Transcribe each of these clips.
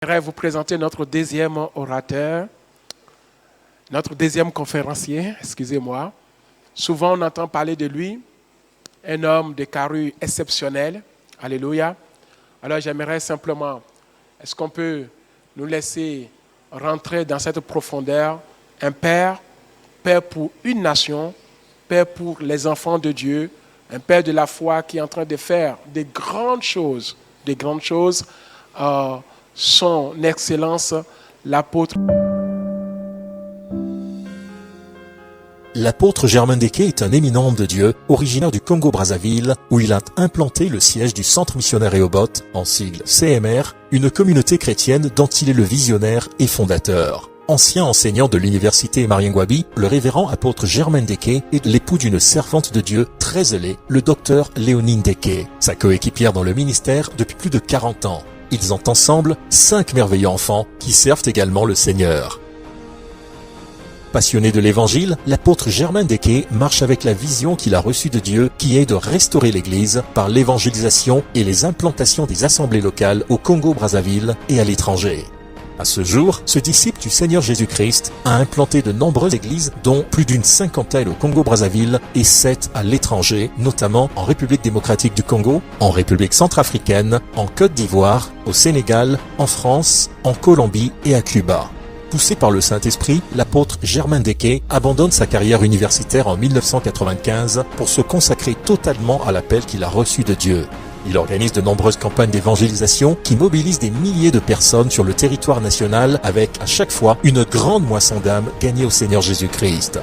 J'aimerais vous présenter notre deuxième orateur, notre deuxième conférencier, excusez-moi. Souvent on entend parler de lui, un homme de carrure exceptionnel. Alléluia. Alors j'aimerais simplement, est-ce qu'on peut nous laisser rentrer dans cette profondeur? Un père pour une nation, père pour les enfants de Dieu, un père de la foi qui est en train de faire des grandes choses, son Excellence, l'apôtre. L'apôtre Germain Deke est un éminent homme de Dieu, originaire du Congo-Brazzaville, où il a implanté le siège du Centre missionnaire Rehoboth, en sigle CMR, une communauté chrétienne dont il est le visionnaire et fondateur. Ancien enseignant de l'université Mariengwabi, le révérend apôtre Germain Deke est l'époux d'une servante de Dieu très zélée, le docteur Léonine Deke, sa coéquipière dans le ministère depuis plus de 40 ans. Ils ont ensemble 5 merveilleux enfants qui servent également le Seigneur. Passionné de l'évangile, l'apôtre Germain Deke marche avec la vision qu'il a reçue de Dieu qui est de restaurer l'Église par l'évangélisation et les implantations des assemblées locales au Congo-Brazzaville et à l'étranger. À ce jour, ce disciple du Seigneur Jésus-Christ a implanté de nombreuses églises, dont plus d'une cinquantaine au Congo-Brazzaville et 7 à l'étranger, notamment en République démocratique du Congo, en République centrafricaine, en Côte d'Ivoire, au Sénégal, en France, en Colombie et à Cuba. Poussé par le Saint-Esprit, l'apôtre Germain Deke abandonne sa carrière universitaire en 1995 pour se consacrer totalement à l'appel qu'il a reçu de Dieu. Il organise de nombreuses campagnes d'évangélisation qui mobilisent des milliers de personnes sur le territoire national avec, à chaque fois, une grande moisson d'âmes gagnées au Seigneur Jésus-Christ.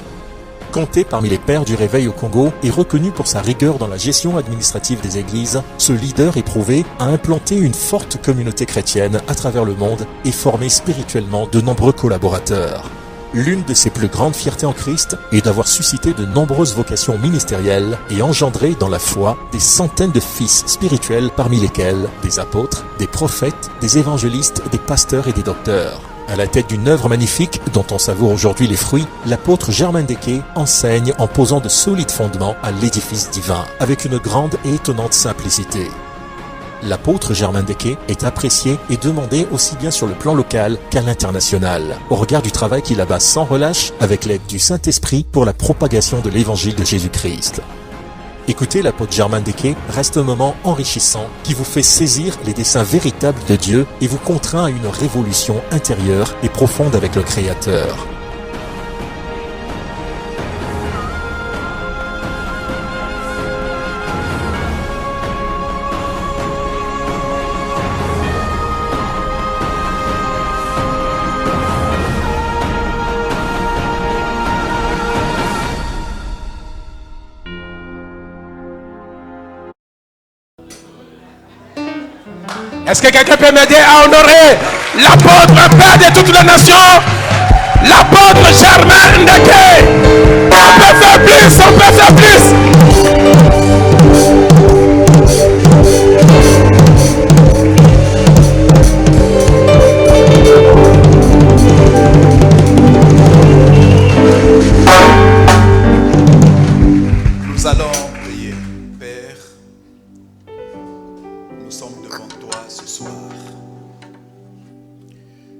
Compté parmi les pères du réveil au Congo et reconnu pour sa rigueur dans la gestion administrative des églises, ce leader éprouvé a implanté une forte communauté chrétienne à travers le monde et formé spirituellement de nombreux collaborateurs. L'une de ses plus grandes fiertés en Christ est d'avoir suscité de nombreuses vocations ministérielles et engendré dans la foi des centaines de fils spirituels, parmi lesquels des apôtres, des prophètes, des évangélistes, des pasteurs et des docteurs. À la tête d'une œuvre magnifique dont on savoure aujourd'hui les fruits, l'apôtre Germain Deke enseigne en posant de solides fondements à l'édifice divin, avec une grande et étonnante simplicité. L'apôtre Germain Deke est apprécié et demandé aussi bien sur le plan local qu'à l'international, au regard du travail qu'il abat sans relâche avec l'aide du Saint-Esprit pour la propagation de l'évangile de Jésus-Christ. Écoutez, l'apôtre Germain Deke reste un moment enrichissant qui vous fait saisir les desseins véritables de Dieu et vous contraint à une révolution intérieure et profonde avec le Créateur. Est-ce que quelqu'un peut m'aider à honorer l'apôtre, père de toute la nation, l'apôtre Germain Deke? On peut faire plus, on peut faire plus. Nous allons prier. Père, nous sommes devant toi ce soir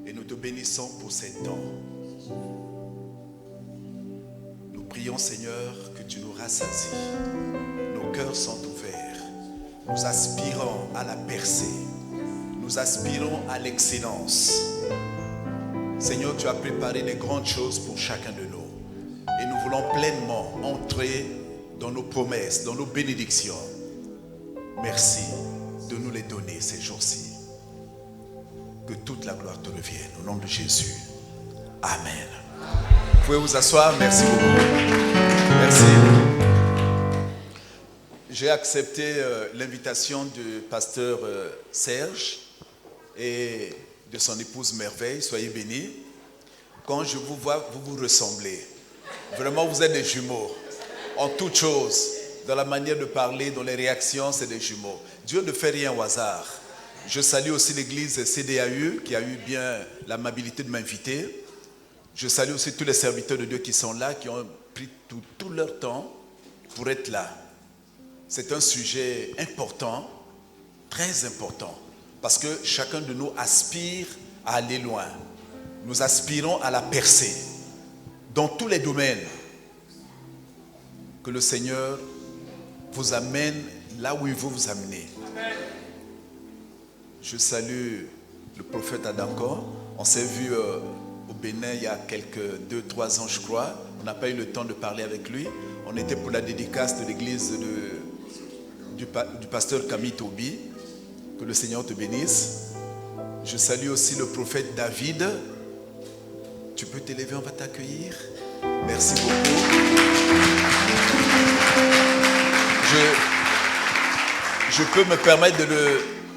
et nous te bénissons pour ces temps. Nous prions, Seigneur, que tu nous rassasies. Nos cœurs sont ouverts. Nous aspirons à la percée. Nous aspirons à l'excellence. Seigneur, tu as préparé des grandes choses pour chacun de nous. Et nous voulons pleinement entrer dans nos promesses, dans nos bénédictions. Merci de nous les donner ces jours-ci. Que toute la gloire te revienne. Au nom de Jésus. Amen. Vous pouvez vous asseoir. Merci beaucoup. Merci. J'ai accepté l'invitation du pasteur Serge et de son épouse Merveille. Soyez bénis. Quand je vous vois, vous vous ressemblez. Vraiment, vous êtes des jumeaux. En toutes choses, dans la manière de parler, dans les réactions, c'est des jumeaux. Dieu ne fait rien au hasard. Je salue aussi l'église CDAU qui a eu bien l'amabilité de m'inviter. Je salue aussi tous les serviteurs de Dieu qui sont là, qui ont pris tout leur temps pour être là. C'est un sujet important, très important, parce que chacun de nous aspire à aller loin. Nous aspirons à la percée dans tous les domaines. Que le Seigneur vous amène là où il veut vous amener. Je salue le prophète Adankor. On s'est vu au Bénin il y a quelques 2-3 ans, je crois. On n'a pas eu le temps de parler avec lui. On était pour la dédicace de l'église du pasteur Camille Tobi. Que le Seigneur te bénisse. Je salue aussi le prophète David. Tu peux t'élever, on va t'accueillir. Merci beaucoup. Je peux me permettre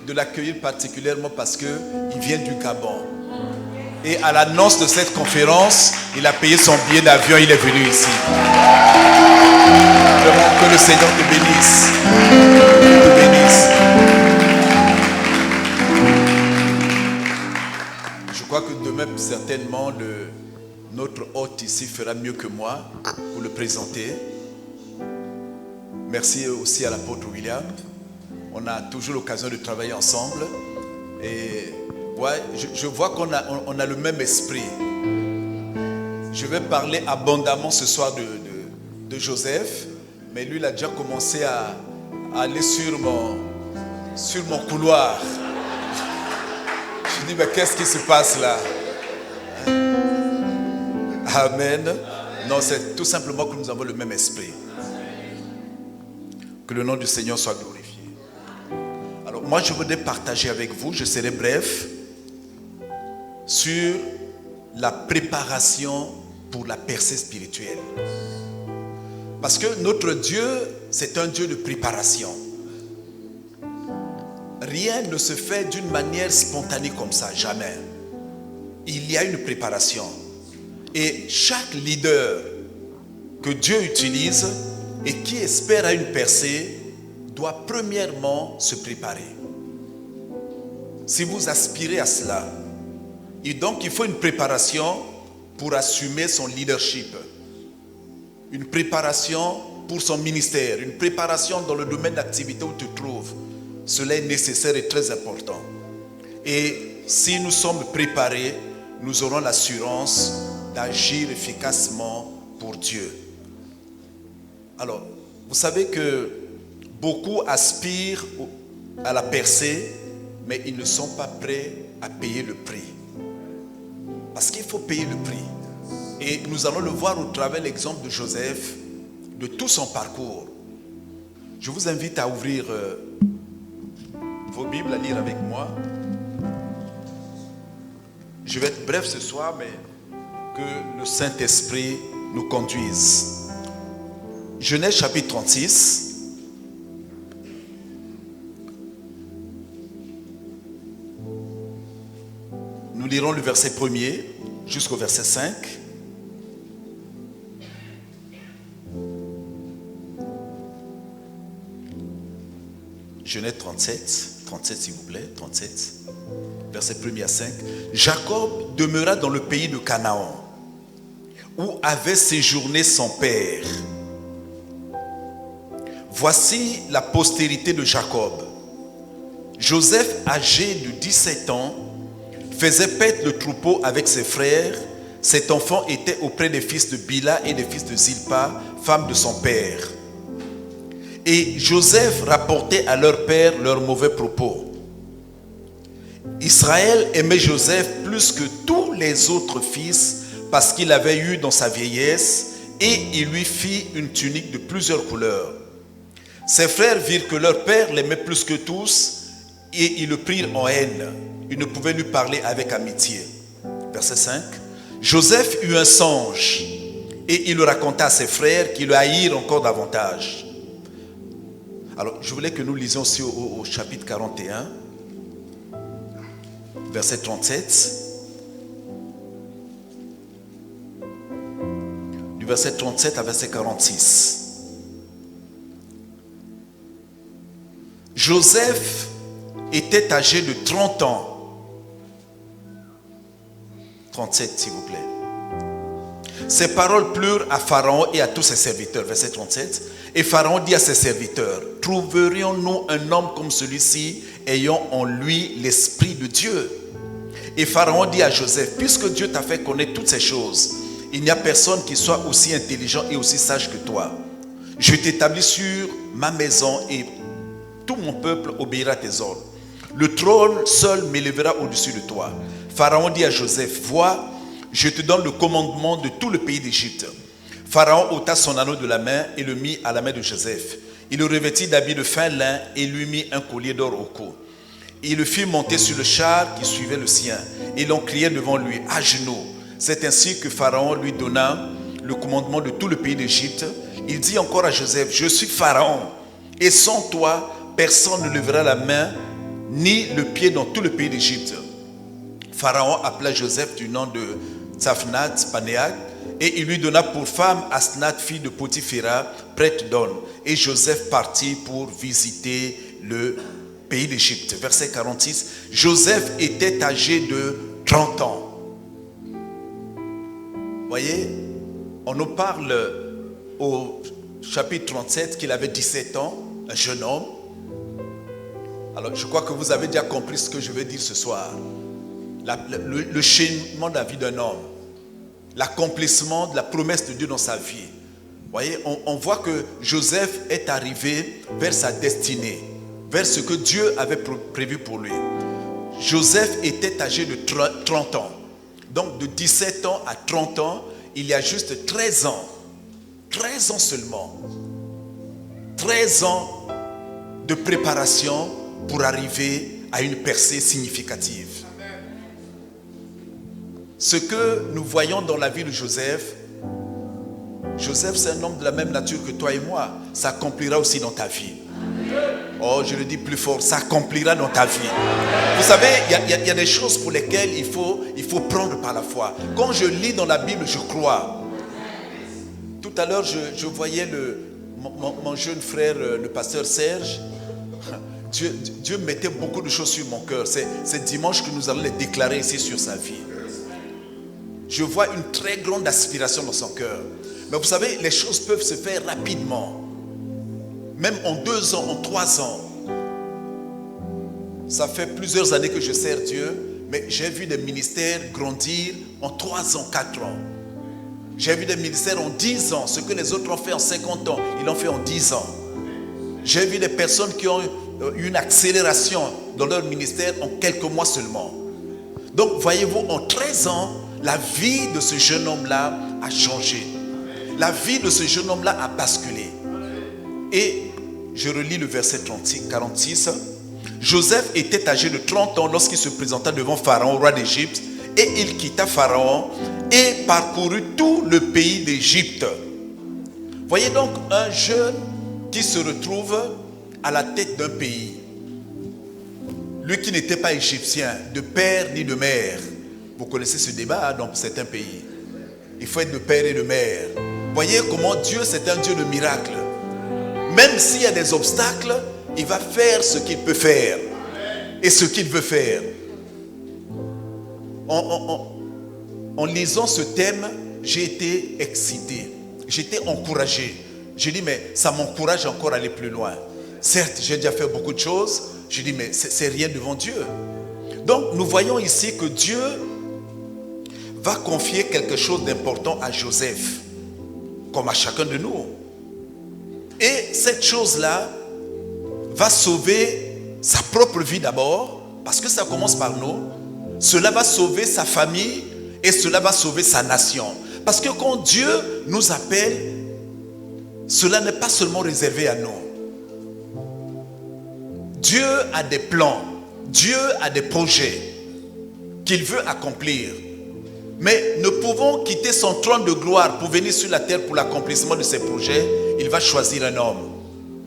de l'accueillir particulièrement parce qu'il vient du Gabon. Et à l'annonce de cette conférence, il a payé son billet d'avion, il est venu ici. Vraiment, que le Seigneur te bénisse. Te bénisse. Je crois que demain, certainement, notre hôte ici fera mieux que moi pour le présenter. Merci aussi à l'apôtre William. On a toujours l'occasion de travailler ensemble. Et ouais, je vois qu'on a le même esprit. Je vais parler abondamment ce soir de Joseph. Mais lui, il a déjà commencé à aller sur mon couloir. Je dis, mais qu'est-ce qui se passe là? Amen. Non, c'est tout simplement que nous avons le même esprit. Que le nom du Seigneur soit glorifié. Alors, moi, je voudrais partager avec vous, je serai bref, sur la préparation pour la percée spirituelle. Parce que notre Dieu, c'est un Dieu de préparation. Rien ne se fait d'une manière spontanée comme ça, jamais. Il y a une préparation. Et chaque leader que Dieu utilise et qui espère à une percée doit premièrement se préparer. Si vous aspirez à cela, et donc il faut une préparation pour assumer son leadership, une préparation pour son ministère, une préparation dans le domaine d'activité où tu te trouves. Cela est nécessaire et très important. Et si nous sommes préparés, nous aurons l'assurance d'agir efficacement pour Dieu. Alors, vous savez que beaucoup aspirent à la percée, mais ils ne sont pas prêts à payer le prix. Parce qu'il faut payer le prix. Et nous allons le voir au travers de l'exemple de Joseph, de tout son parcours. Je vous invite à ouvrir vos Bibles, à lire avec moi. Je vais être bref ce soir, mais que le Saint-Esprit nous conduise. Genèse chapitre 36. Nous lirons le verset 1er jusqu'au verset 5. Genèse 37 s'il vous plaît, 37, verset 1er à 5. Jacob demeura dans le pays de Canaan, où avait séjourné son père. Voici la postérité de Jacob. Joseph, âgé de 17 ans, faisait paître le troupeau avec ses frères. Cet enfant était auprès des fils de Bila et des fils de Zilpa, femme de son père. Et Joseph rapportait à leur père leurs mauvais propos. Israël aimait Joseph plus que tous les autres fils parce qu'il avait eu dans sa vieillesse, et il lui fit une tunique de plusieurs couleurs. Ses frères virent que leur père l'aimait plus que tous et ils le prirent en haine. Ils ne pouvaient lui parler avec amitié. Verset 5. Joseph eut un songe et il le raconta à ses frères qui le haïrent encore davantage. Alors, je voulais que nous lisions aussi au chapitre 41, verset 37. Du verset 37 à verset 46. Joseph était âgé de 30 ans. 37, s'il vous plaît. Ces paroles plurent à Pharaon et à tous ses serviteurs. Verset 37. Et Pharaon dit à ses serviteurs: trouverions-nous un homme comme celui-ci, ayant en lui l'esprit de Dieu? Et Pharaon dit à Joseph, puisque Dieu t'a fait connaître toutes ces choses, il n'y a personne qui soit aussi intelligent et aussi sage que toi. Je t'établis sur ma maison et tout mon peuple obéira à tes ordres. Le trône seul m'élèvera au-dessus de toi. Pharaon dit à Joseph, vois, je te donne le commandement de tout le pays d'Égypte. Pharaon ôta son anneau de la main et le mit à la main de Joseph. Il le revêtit d'habits de fin lin et lui mit un collier d'or au cou. Il le fit monter sur le char qui suivait le sien. Et l'on criait devant lui, à genoux. C'est ainsi que Pharaon lui donna le commandement de tout le pays d'Égypte. Il dit encore à Joseph, je suis Pharaon, et sans toi, personne ne lèvera la main ni le pied dans tout le pays d'Égypte. Pharaon appela Joseph du nom de Tsaphnath-Panéah, et il lui donna pour femme Asnath, fille de Potiphéra, prêtre d'On. Et Joseph partit pour visiter le pays d'Égypte. Verset 46. Joseph était âgé de 30 ans. Voyez, on nous parle au chapitre 37 qu'il avait 17 ans, un jeune homme. Alors, je crois que vous avez déjà compris ce que je vais dire ce soir. Le cheminement de la vie d'un homme, l'accomplissement de la promesse de Dieu dans sa vie. Vous voyez, on voit que Joseph est arrivé vers sa destinée, vers ce que Dieu avait prévu pour lui. Joseph était âgé de 30 ans. Donc de 17 ans à 30 ans, il y a juste 13 ans. 13 ans seulement. 13 ans de préparation pour arriver à une percée significative. Ce que nous voyons dans la vie de Joseph, Joseph c'est un homme de la même nature que toi et moi. Ça accomplira aussi dans ta vie. Oh, je le dis plus fort, ça accomplira dans ta vie. Vous savez, il y a des choses pour lesquelles il faut prendre par la foi. Quand je lis dans la Bible, je crois. Tout à l'heure, je voyais mon jeune frère, le pasteur Serge. Dieu mettait beaucoup de choses sur mon cœur. C'est dimanche que nous allons les déclarer ici sur sa vie. Je vois une très grande aspiration dans son cœur. Mais vous savez, les choses peuvent se faire rapidement. Même en 2 ans, en 3 ans. Ça fait plusieurs années que je sers Dieu, mais j'ai vu des ministères grandir en 3 ans, 4 ans. J'ai vu des ministères en 10 ans. Ce que les autres ont fait en 50 ans, ils l'ont fait en 10 ans. J'ai vu des personnes qui ont eu une accélération dans leur ministère en quelques mois seulement. Donc, voyez-vous, en 13 ans, la vie de ce jeune homme-là a changé. La vie de ce jeune homme-là a basculé. Et je relis le verset 46. Joseph était âgé de 30 ans lorsqu'il se présenta devant Pharaon, roi d'Égypte, et il quitta Pharaon et parcourut tout le pays d'Égypte. Voyez donc un jeune qui se retrouve à la tête d'un pays. Lui qui n'était pas égyptien, de père ni de mère. Vous connaissez ce débat dans certains pays. Il faut être de père et de mère. Voyez comment Dieu, c'est un Dieu de miracles. Même s'il y a des obstacles, il va faire ce qu'il peut faire. Et ce qu'il veut faire. En lisant ce thème, j'ai été excité. J'étais encouragé. J'ai dit, mais ça m'encourage encore à aller plus loin. Certes, j'ai déjà fait beaucoup de choses. J'ai dit, mais c'est rien devant Dieu. Donc, nous voyons ici que Dieu va confier quelque chose d'important à Joseph, comme à chacun de nous. Et cette chose-là va sauver sa propre vie d'abord, parce que ça commence par nous. Cela va sauver sa famille et cela va sauver sa nation. Parce que quand Dieu nous appelle, cela n'est pas seulement réservé à nous. Dieu a des plans, Dieu a des projets qu'il veut accomplir. Mais nous pouvons quitter son trône de gloire pour venir sur la terre pour l'accomplissement de ses projets. Il va choisir un homme,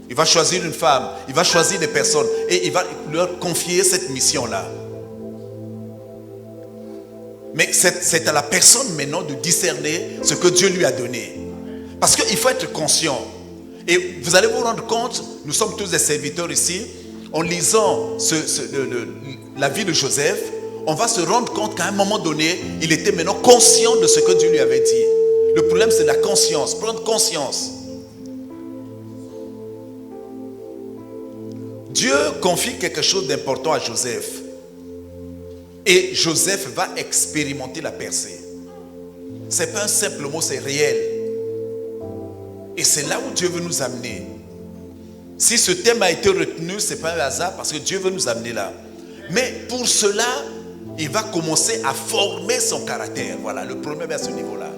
il va choisir une femme, il va choisir des personnes et il va leur confier cette mission-là. Mais c'est à la personne maintenant de discerner ce que Dieu lui a donné. Parce qu'il faut être conscient. Et vous allez vous rendre compte, nous sommes tous des serviteurs ici, en lisant la vie de Joseph, on va se rendre compte qu'à un moment donné, il était maintenant conscient de ce que Dieu lui avait dit. Le problème, c'est la conscience, prendre conscience. Dieu confie quelque chose d'important à Joseph. Et Joseph va expérimenter la percée. Ce n'est pas un simple mot, c'est réel. Et c'est là où Dieu veut nous amener. Si ce thème a été retenu, ce n'est pas un hasard parce que Dieu veut nous amener là. Mais pour cela, il va commencer à former son caractère. Voilà, le problème est à ce niveau-là.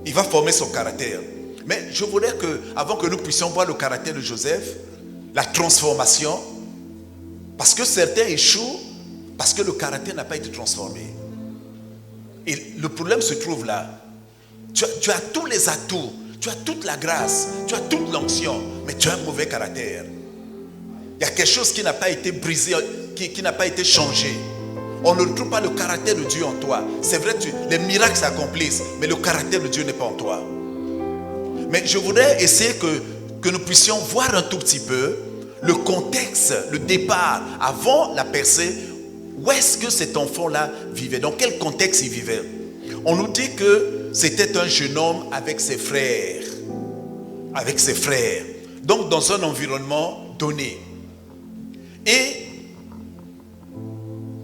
Il va former son caractère. Mais je voudrais que, avant que nous puissions voir le caractère de Joseph, la transformation, parce que certains échouent, parce que le caractère n'a pas été transformé. Et le problème se trouve là. Tu as tous les atouts, tu as toute la grâce, tu as toute l'onction, mais tu as un mauvais caractère. Il y a quelque chose qui n'a pas été brisé, qui n'a pas été changé. On ne retrouve pas le caractère de Dieu en toi. C'est vrai, les miracles s'accomplissent, mais le caractère de Dieu n'est pas en toi. Mais je voudrais essayer que nous puissions voir un tout petit peu le contexte, le départ, avant la percée. Où est-ce que cet enfant-là vivait? Dans quel contexte il vivait? On nous dit que c'était un jeune homme avec ses frères. Avec ses frères. Donc dans un environnement donné. Et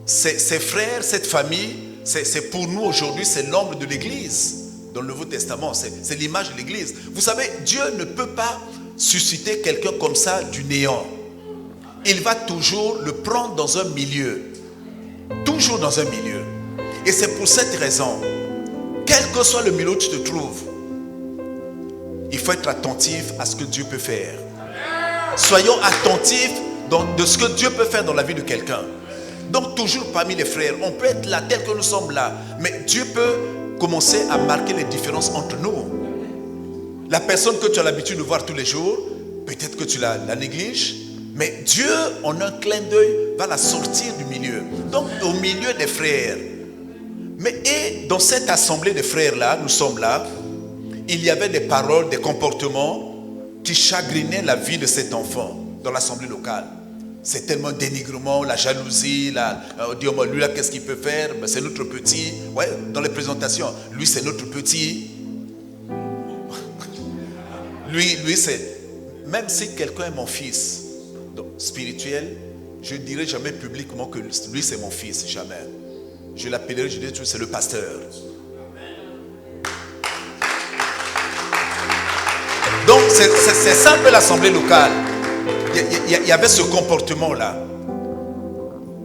ses frères, cette famille, c'est pour nous aujourd'hui, c'est l'ombre de l'Église. Dans le Nouveau Testament, c'est l'image de l'Église. Vous savez, Dieu ne peut pas susciter quelqu'un comme ça du néant. Il va toujours le prendre dans un milieu. Toujours dans un milieu. Et c'est pour cette raison, quel que soit le milieu où tu te trouves, il faut être attentif à ce que Dieu peut faire. Soyons attentifs de ce que Dieu peut faire dans la vie de quelqu'un. Donc toujours parmi les frères, on peut être là tel que nous sommes là, mais Dieu peut commencer à marquer les différences entre nous. La personne que tu as l'habitude de voir tous les jours, peut-être que tu la négliges, mais Dieu, en un clin d'œil, va la sortir du milieu. Donc au milieu des frères. Mais et dans cette assemblée de frères-là, nous sommes là, il y avait des paroles, des comportements qui chagrinaient la vie de cet enfant dans l'assemblée locale. C'est tellement dénigrement, la jalousie, on dit, lui là, qu'est-ce qu'il peut faire? Ben, c'est notre petit. Ouais, dans les présentations, lui c'est notre petit. Lui c'est, même si quelqu'un est mon fils, donc, spirituel, je ne dirai jamais publiquement que lui c'est mon fils, jamais. Je l'appellerai, je dirai, c'est le pasteur. Donc c'est ça un peu l'assemblée locale. Il y avait ce comportement-là.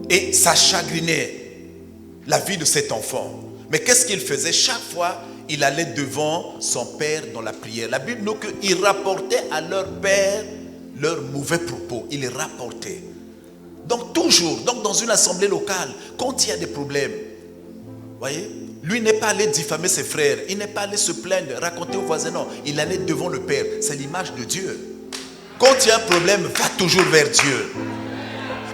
Et ça chagrinait la vie de cet enfant. Mais qu'est-ce qu'il faisait? Chaque fois, il allait devant son père dans la prière. La Bible nous dit qu'il rapportait à leur père leurs mauvais propos. Il les rapportait. Donc toujours, dans une assemblée locale, quand il y a des problèmes, voyez, lui n'est pas allé diffamer ses frères. Il n'est pas allé se plaindre, raconter aux voisins. Non, il allait devant le père. C'est l'image de Dieu. Quand il y a un problème, va toujours vers Dieu.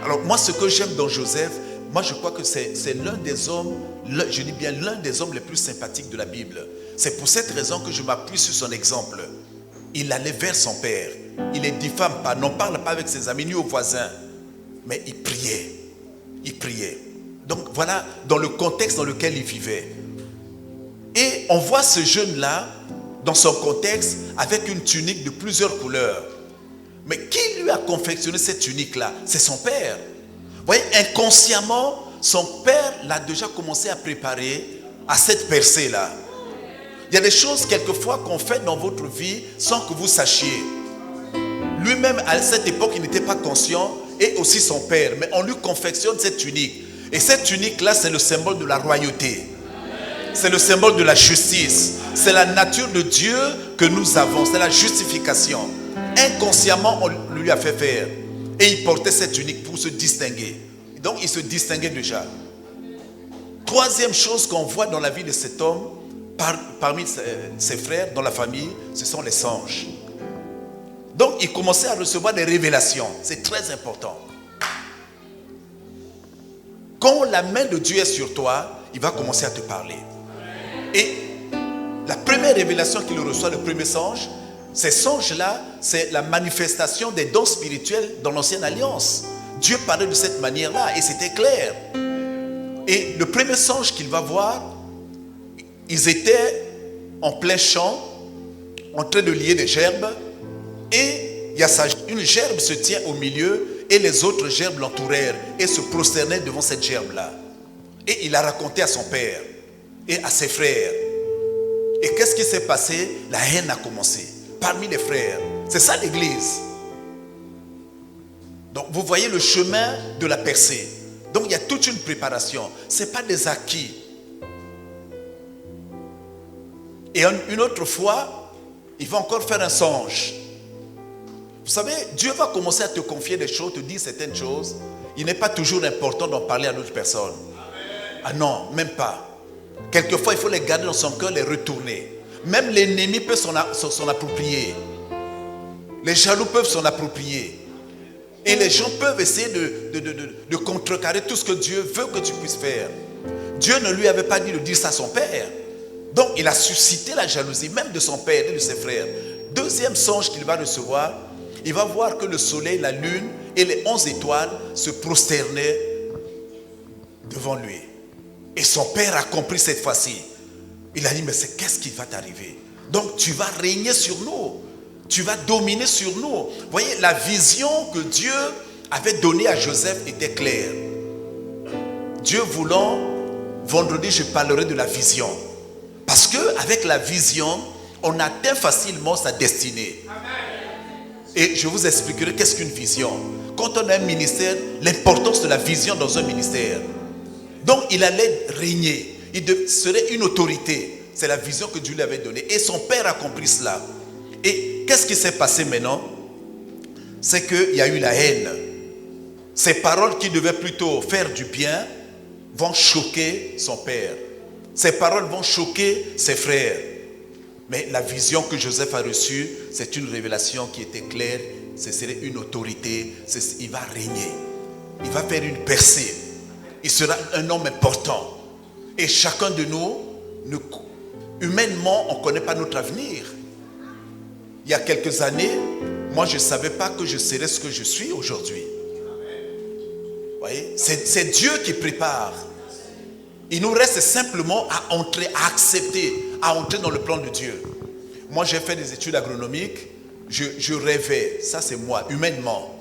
Alors moi, ce que j'aime dans Joseph, moi je crois que c'est l'un des hommes, je dis bien l'un des hommes les plus sympathiques de la Bible. C'est pour cette raison que je m'appuie sur son exemple. Il allait vers son père. Il ne diffame pas, n'en parle pas avec ses amis ni aux voisins. Mais il priait. Il priait. Donc voilà dans le contexte dans lequel il vivait. Et on voit ce jeune-là, dans son contexte, avec une tunique de plusieurs couleurs. Mais qui lui a confectionné cette tunique-là? C'est son père. Vous voyez, inconsciemment, son père l'a déjà commencé à préparer à cette percée-là. Il y a des choses quelquefois qu'on fait dans votre vie sans que vous sachiez. Lui-même, à cette époque, il n'était pas conscient, et aussi son père. Mais on lui confectionne cette tunique. Et cette tunique-là, c'est le symbole de la royauté. C'est le symbole de la justice. C'est la nature de Dieu que nous avons. C'est la justification. Inconsciemment, on lui a fait faire. Et il portait cette tunique pour se distinguer. Donc, il se distinguait déjà. Troisième chose qu'on voit dans la vie de cet homme, parmi ses frères, dans la famille, ce sont les songes. Donc, il commençait à recevoir des révélations. C'est très important. Quand la main de Dieu est sur toi, il va commencer à te parler. Et la première révélation qu'il reçoit, le premier songe, ces songes-là, c'est la manifestation des dons spirituels dans l'ancienne alliance. Dieu parlait de cette manière-là et c'était clair. Et le premier songe qu'il va voir, ils étaient en plein champ, en train de lier des gerbes, et une gerbe se tient au milieu et les autres gerbes l'entourèrent et se prosternaient devant cette gerbe-là. Et il a raconté à son père et à ses frères. Et qu'est-ce qui s'est passé? La haine a commencé parmi les frères. C'est ça l'église. Donc vous voyez le chemin de la percée. Donc il y a toute une préparation. Ce n'est pas des acquis. Et une autre fois, il va encore faire un songe. Vous savez, Dieu va commencer à te confier des choses, te dire certaines choses. Il n'est pas toujours important d'en parler à d'autres personnes. Ah non, même pas. Quelquefois, il faut les garder dans son cœur, les retourner. Même l'ennemi peut s'en approprier. Les jaloux peuvent s'en approprier. Et les gens peuvent essayer de contrecarrer tout ce que Dieu veut que tu puisses faire. Dieu ne lui avait pas dit de dire ça à son père. Donc, il a suscité la jalousie, même de son père et de ses frères. Deuxième songe qu'il va recevoir, il va voir que le soleil, la lune et les 11 étoiles se prosternaient devant lui. Et son père a compris cette fois-ci. Il a dit, mais qu'est-ce qui va t'arriver? Donc, tu vas régner sur nous. Tu vas dominer sur nous. Vous voyez, la vision que Dieu avait donnée à Joseph était claire. Dieu voulant, vendredi, je parlerai de la vision. Parce qu'avec la vision, on atteint facilement sa destinée. Et je vous expliquerai qu'est-ce qu'une vision. Quand on a un ministère, l'importance de la vision dans un ministère. Donc, il allait régner. Il serait une autorité. C'est la vision que Dieu lui avait donnée. Et son père a compris cela. Et qu'est-ce qui s'est passé maintenant? C'est qu'il y a eu la haine. Ces paroles qui devaient plutôt faire du bien vont choquer son père. Ces paroles vont choquer ses frères. Mais la vision que Joseph a reçue, c'est une révélation qui était claire. Ce serait une autorité. Il va régner. Il va faire une percée. Il sera un homme important. Et chacun de nous, humainement, on ne connaît pas notre avenir. Il y a quelques années, moi je ne savais pas que je serais ce que je suis aujourd'hui. Vous voyez, c'est Dieu qui prépare. Il nous reste simplement à entrer, à accepter, à entrer dans le plan de Dieu. Moi j'ai fait des études agronomiques, je rêvais, ça c'est moi, humainement.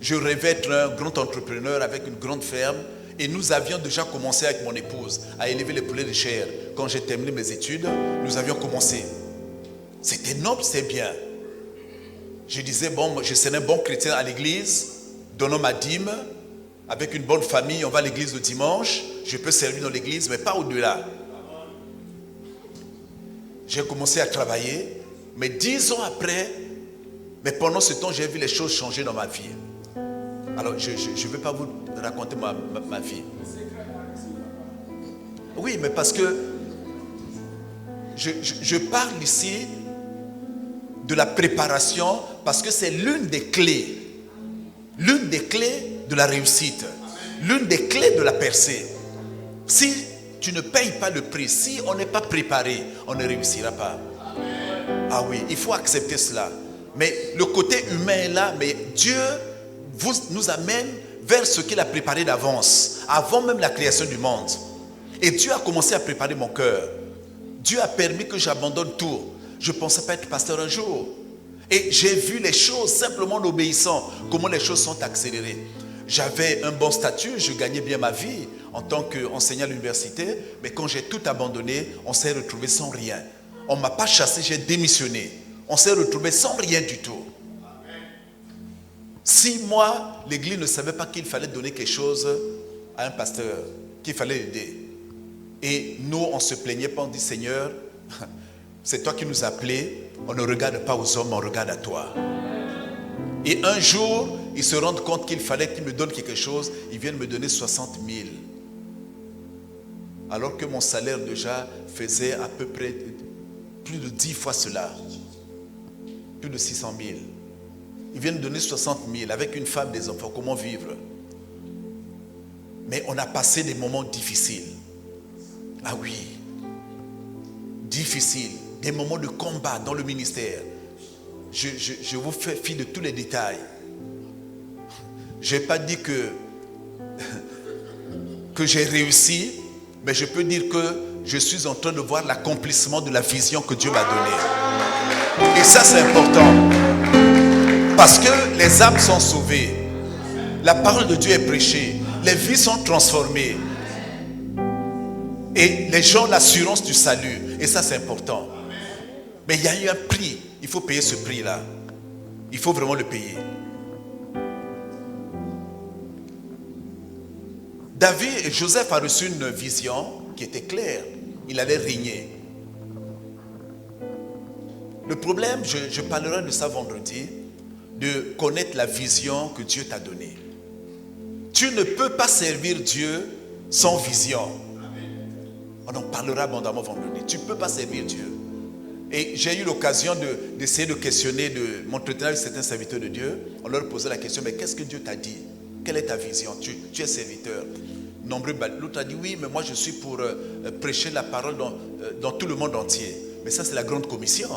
Je rêvais être un grand entrepreneur avec une grande ferme. Et nous avions déjà commencé avec mon épouse à élever les poulets de chair. Quand j'ai terminé mes études, nous avions commencé. C'était noble, c'est bien. Je disais, bon, je serai un bon chrétien à l'église, donnons ma dîme, avec une bonne famille, on va à l'église le dimanche, je peux servir dans l'église, mais pas au-delà. J'ai commencé à travailler, mais 10 ans après, mais pendant ce temps, j'ai vu les choses changer dans ma vie. Alors, je ne vais pas vous raconter ma vie. Oui, mais parce que je parle ici de la préparation parce que c'est l'une des clés de la réussite, l'une des clés de la percée. Si tu ne payes pas le prix, si on n'est pas préparé, on ne réussira pas. Ah oui, il faut accepter cela. Mais le côté humain est là, mais Dieu nous amène vers ce qu'il a préparé d'avance, avant même la création du monde. Et Dieu a commencé à préparer mon cœur. Dieu a permis que j'abandonne tout. Je ne pensais pas être pasteur un jour. Et j'ai vu les choses simplement en obéissant, comment les choses sont accélérées. J'avais un bon statut, je gagnais bien ma vie en tant qu'enseignant à l'université, mais quand j'ai tout abandonné, on s'est retrouvé sans rien. On ne m'a pas chassé, j'ai démissionné. On s'est retrouvé sans rien du tout. 6 mois, l'église ne savait pas qu'il fallait donner quelque chose à un pasteur, qu'il fallait aider. Et nous, on se plaignait pas, on dit, Seigneur, c'est toi qui nous as appelés, on ne regarde pas aux hommes, on regarde à toi. Et un jour, ils se rendent compte qu'il fallait qu'ils me donnent quelque chose, ils viennent me donner 60 000. Alors que mon salaire déjà faisait à peu près plus de 10 fois cela. Plus de 600 000. Ils viennent donner 60 000 avec une femme, des enfants. Comment vivre? Mais on a passé des moments difficiles. Ah oui. Difficiles. Des moments de combat dans le ministère. Je vous fais fi de tous les détails. Je n'ai pas dit que j'ai réussi, mais je peux dire que je suis en train de voir l'accomplissement de la vision que Dieu m'a donnée. Et ça, c'est important. Parce que les âmes sont sauvées. La parole de Dieu est prêchée. Les vies sont transformées. Et les gens, l'assurance du salut. Et ça, c'est important. Mais il y a eu un prix. Il faut payer ce prix-là. Il faut vraiment le payer. Joseph a reçu une vision qui était claire. Il allait régner. Le problème, je parlerai de ça vendredi, de connaître la vision que Dieu t'a donnée. Tu ne peux pas servir Dieu sans vision. On en parlera abondamment vendredi. Tu ne peux pas servir Dieu. Et j'ai eu l'occasion d'essayer de questionner, de m'entretenir avec certains serviteurs de Dieu. On leur posait la question, mais qu'est-ce que Dieu t'a dit? Quelle est ta vision? Tu es serviteur. L'autre a dit, oui, mais moi je suis pour prêcher la parole dans tout le monde entier. Mais ça, c'est la grande commission.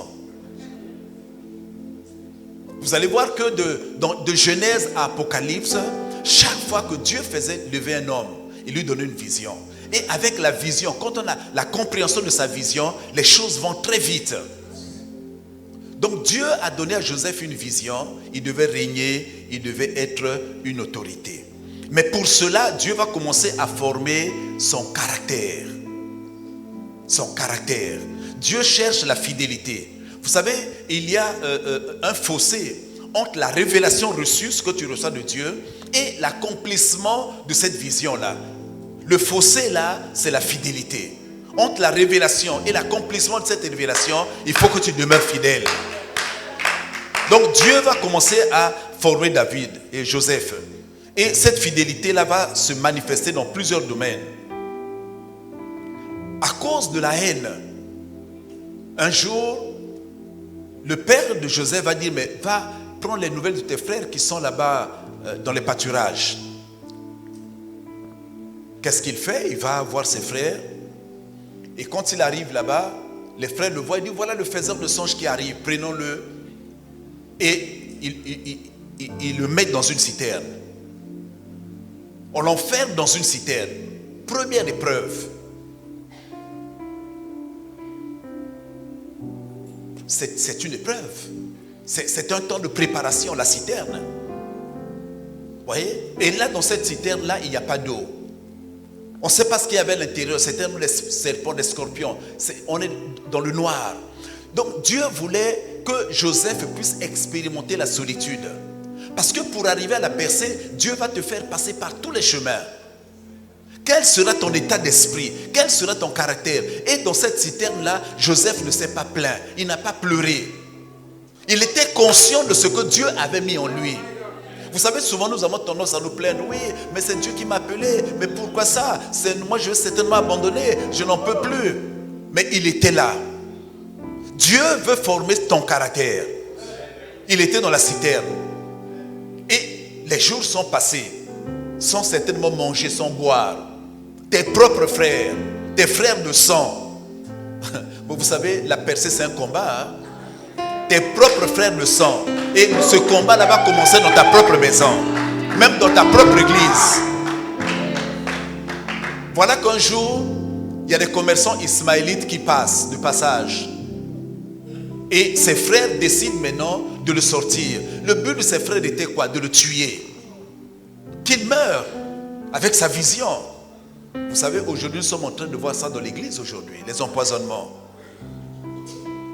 Vous allez voir que de Genèse à Apocalypse, chaque fois que Dieu faisait lever un homme, il lui donnait une vision. Et avec la vision, quand on a la compréhension de sa vision, les choses vont très vite. Donc Dieu a donné à Joseph une vision, il devait régner, il devait être une autorité. Mais pour cela, Dieu va commencer à former son caractère. Son caractère. Dieu cherche la fidélité. Vous savez, il y a un fossé entre la révélation reçue, ce que tu reçois de Dieu, et l'accomplissement de cette vision-là. Le fossé là, c'est la fidélité. Entre la révélation et l'accomplissement de cette révélation, il faut que tu demeures fidèle. Donc Dieu va commencer à former David et Joseph. Et cette fidélité-là va se manifester dans plusieurs domaines. À cause de la haine, un jour, le père de Joseph va dire, mais va prendre les nouvelles de tes frères qui sont là-bas dans les pâturages. Qu'est-ce qu'il fait? Il va voir ses frères. Et quand il arrive là-bas, les frères le voient. Il dit, voilà le faiseur de songe qui arrive, prenons-le. Et il le met dans une citerne. On l'enferme dans une citerne. Première épreuve. C'est une épreuve. C'est un temps de préparation, la citerne. Vous voyez? Et là, dans cette citerne-là, il n'y a pas d'eau. On ne sait pas ce qu'il y avait à l'intérieur. C'était des serpents, des scorpions. On est dans le noir. Donc Dieu voulait que Joseph puisse expérimenter la solitude. Parce que pour arriver à la percée, Dieu va te faire passer par tous les chemins. Quel sera ton état d'esprit? Quel sera ton caractère? Et dans cette citerne-là, Joseph ne s'est pas plaint. Il n'a pas pleuré. Il était conscient de ce que Dieu avait mis en lui. Vous savez, souvent nous avons tendance à nous plaindre. Oui, mais c'est Dieu qui m'a appelé. Mais pourquoi ça? Moi, je vais certainement abandonner. Je n'en peux plus. Mais il était là. Dieu veut former ton caractère. Il était dans la citerne. Et les jours sont passés. Sans certainement manger, sans boire. Tes propres frères, tes frères de sang. Vous savez, la percée, c'est un combat. Tes propres frères de sang. Et ce combat-là va commencer dans ta propre maison. Même dans ta propre église. Voilà qu'un jour, il y a des commerçants ismaélites qui passent de passage. Et ses frères décident maintenant de le sortir. Le but de ses frères était quoi? De le tuer. Qu'il meure avec sa vision. Vous savez, aujourd'hui, nous sommes en train de voir ça dans l'église aujourd'hui. Les empoisonnements.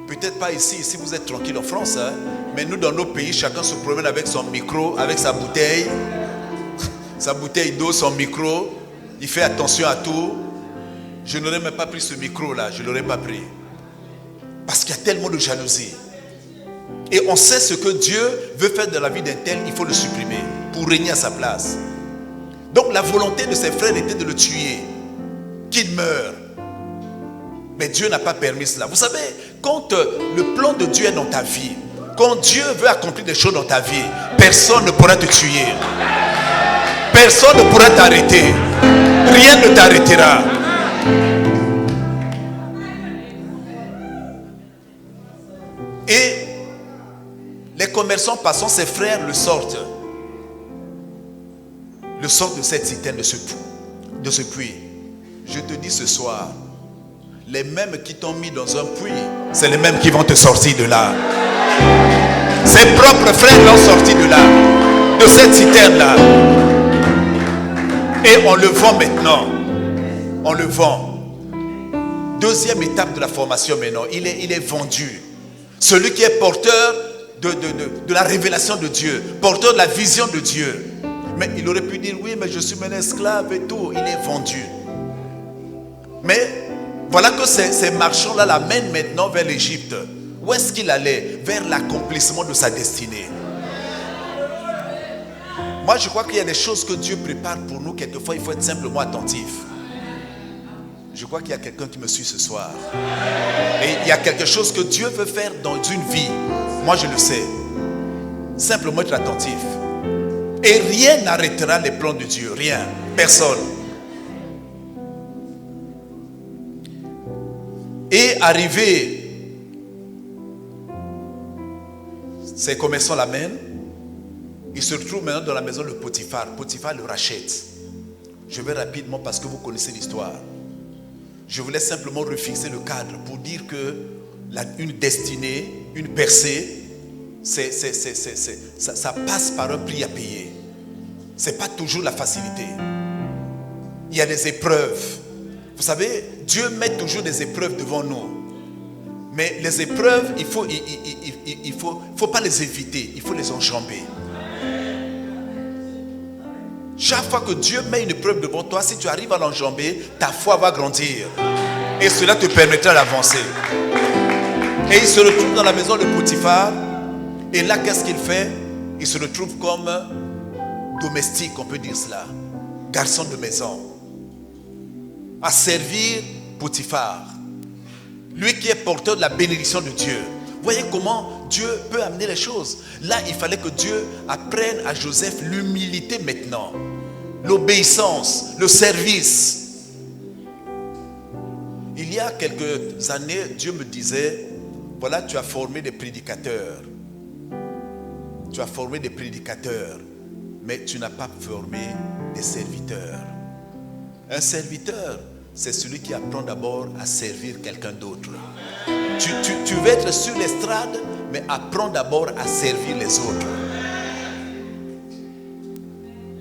Peut-être pas ici, si vous êtes tranquille en France, hein, mais nous dans nos pays, chacun se promène avec son micro, avec sa bouteille d'eau, son micro. Il fait attention à tout. Je n'aurais même pas pris ce micro-là, je ne l'aurais pas pris. Parce qu'il y a tellement de jalousie. Et on sait ce que Dieu veut faire de la vie d'un tel, il faut le supprimer pour régner à sa place. Donc la volonté de ses frères était de le tuer, qu'il meure. Mais Dieu n'a pas permis cela. Vous savez, quand le plan de Dieu est dans ta vie, quand Dieu veut accomplir des choses dans ta vie, personne ne pourra te tuer. Personne ne pourra t'arrêter. Rien ne t'arrêtera. Et les commerçants passant, ses frères le sortent. Le sortent de cette citerne, de ce puits. Je te dis ce soir, les mêmes qui t'ont mis dans un puits, c'est les mêmes qui vont te sortir de là. Ses propres frères l'ont sorti de là, de cette citerne-là. Et on le vend maintenant. On le vend. Deuxième étape de la formation maintenant, il est vendu. Celui qui est porteur de la révélation de Dieu, porteur de la vision de Dieu. Mais il aurait pu dire, oui, mais je suis mon esclave et tout. Il est vendu. Mais voilà que ces marchands-là l'amènent maintenant vers l'Égypte. Où est-ce qu'il allait? Vers l'accomplissement de sa destinée. Moi, je crois qu'il y a des choses que Dieu prépare pour nous. Quelquefois, il faut être simplement attentif. Je crois qu'il y a quelqu'un qui me suit ce soir. Et il y a quelque chose que Dieu veut faire dans une vie. Moi, je le sais. Simplement être attentif. Et rien n'arrêtera les plans de Dieu. Rien. Personne. Et arrivé, ces commerçants l'amènent. Il se retrouve maintenant dans la maison de Potiphar. Potiphar le rachète. Je vais rapidement parce que vous connaissez l'histoire. Je voulais simplement refixer le cadre pour dire que une destinée, une percée, ça passe par un prix à payer. Ce n'est pas toujours la facilité. Il y a des épreuves. Vous savez, Dieu met toujours des épreuves devant nous. Mais les épreuves, il faut pas les éviter, il faut les enjamber. Chaque fois que Dieu met une épreuve devant toi, si tu arrives à l'enjamber, ta foi va grandir. Et cela te permettra d'avancer. Et il se retrouve dans la maison de Potiphar. Et là, qu'est-ce qu'il fait? Il se retrouve comme domestique, on peut dire cela. Garçon de maison. À servir Potiphar. Lui qui est porteur de la bénédiction de Dieu. Voyez comment Dieu peut amener les choses. Là, il fallait que Dieu apprenne à Joseph l'humilité maintenant. L'obéissance, le service. Il y a quelques années, Dieu me disait, voilà, tu as formé des prédicateurs. Tu as formé des prédicateurs, mais tu n'as pas formé des serviteurs. Un serviteur, c'est celui qui apprend d'abord à servir quelqu'un d'autre. Tu veux être sur l'estrade, mais apprends d'abord à servir les autres.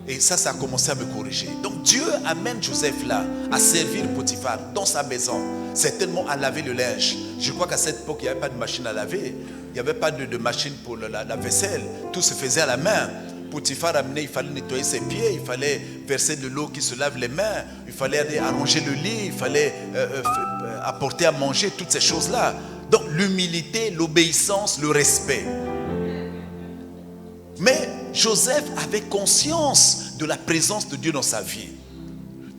Et ça a commencé à me corriger. Donc Dieu amène Joseph là, à servir Potiphar dans sa maison. Certainement à laver le linge. Je crois qu'à cette époque, il n'y avait pas de machine à laver. Il n'y avait pas de machine pour la vaisselle. Tout se faisait à la main. Potiphar amenait, il fallait nettoyer ses pieds, il fallait verser de l'eau qui se lave les mains, il fallait aller arranger le lit, il fallait apporter à manger, toutes ces choses-là. Donc l'humilité, l'obéissance, le respect. Mais Joseph avait conscience de la présence de Dieu dans sa vie.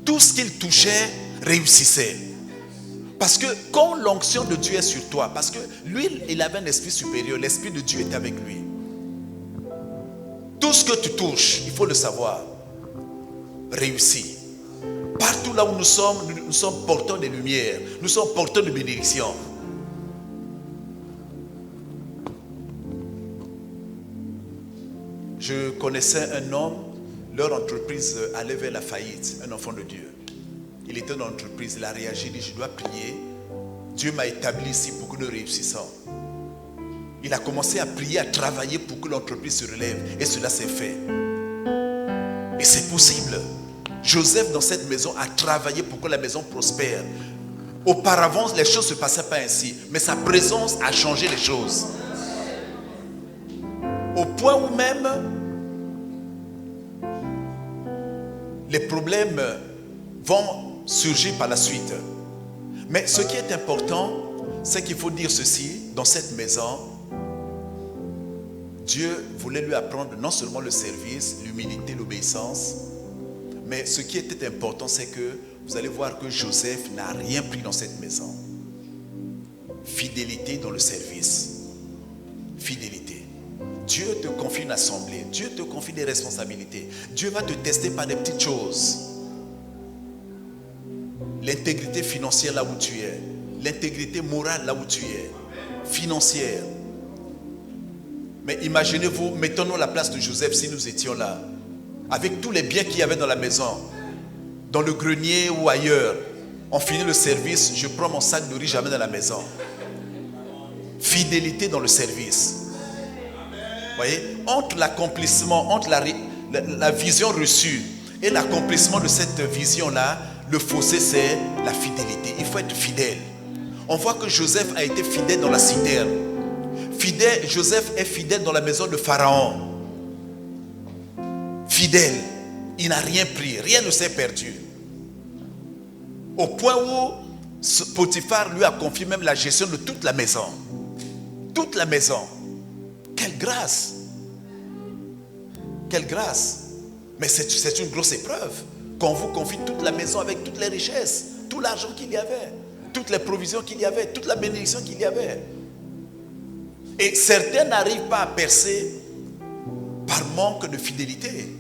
Tout ce qu'il touchait réussissait. Parce que quand l'onction de Dieu est sur toi, parce que lui, il avait un esprit supérieur, l'esprit de Dieu était avec lui. Tout ce que tu touches, il faut le savoir, réussit. Partout là où nous sommes porteurs de lumière, nous sommes porteurs de bénédiction. Je connaissais un homme, leur entreprise allait vers la faillite, un enfant de Dieu. Il était dans l'entreprise, il a réagi, il dit, je dois prier. Dieu m'a établi ici pour que nous réussissons. Il a commencé à prier, à travailler pour que l'entreprise se relève. Et cela s'est fait. Et c'est possible. Joseph, dans cette maison, a travaillé pour que la maison prospère. Auparavant, les choses ne se passaient pas ainsi. Mais sa présence a changé les choses. Au point où même les problèmes vont surgir par la suite. Mais ce qui est important, c'est qu'il faut dire ceci, dans cette maison, Dieu voulait lui apprendre non seulement le service, l'humilité, l'obéissance, mais ce qui était important, c'est que vous allez voir que Joseph n'a rien pris dans cette maison. Fidélité dans le service. Fidélité. Dieu te confie une assemblée. Dieu te confie des responsabilités. Dieu va te tester par des petites choses. L'intégrité financière là où tu es. L'intégrité morale là où tu es. Financière. Mais imaginez-vous, mettons-nous à la place de Joseph si nous étions là. Avec tous les biens qu'il y avait dans la maison. Dans le grenier ou ailleurs. On finit le service, je prends mon sac de riz, j'amène à la maison. Fidélité dans le service. Vous voyez, entre l'accomplissement, entre la vision reçue et l'accomplissement de cette vision-là, le fossé c'est la fidélité. Il faut être fidèle. On voit que Joseph a été fidèle dans la citerne. Joseph est fidèle dans la maison de Pharaon. Fidèle. Il n'a rien pris. Rien ne s'est perdu. Au point où Potiphar lui a confié même la gestion de toute la maison. Toute la maison. Quelle grâce. Quelle grâce. Mais c'est une grosse épreuve. Qu'on vous confie toute la maison avec toutes les richesses, tout l'argent qu'il y avait, toutes les provisions qu'il y avait, toute la bénédiction qu'il y avait. Et certains n'arrivent pas à percer par manque de fidélité.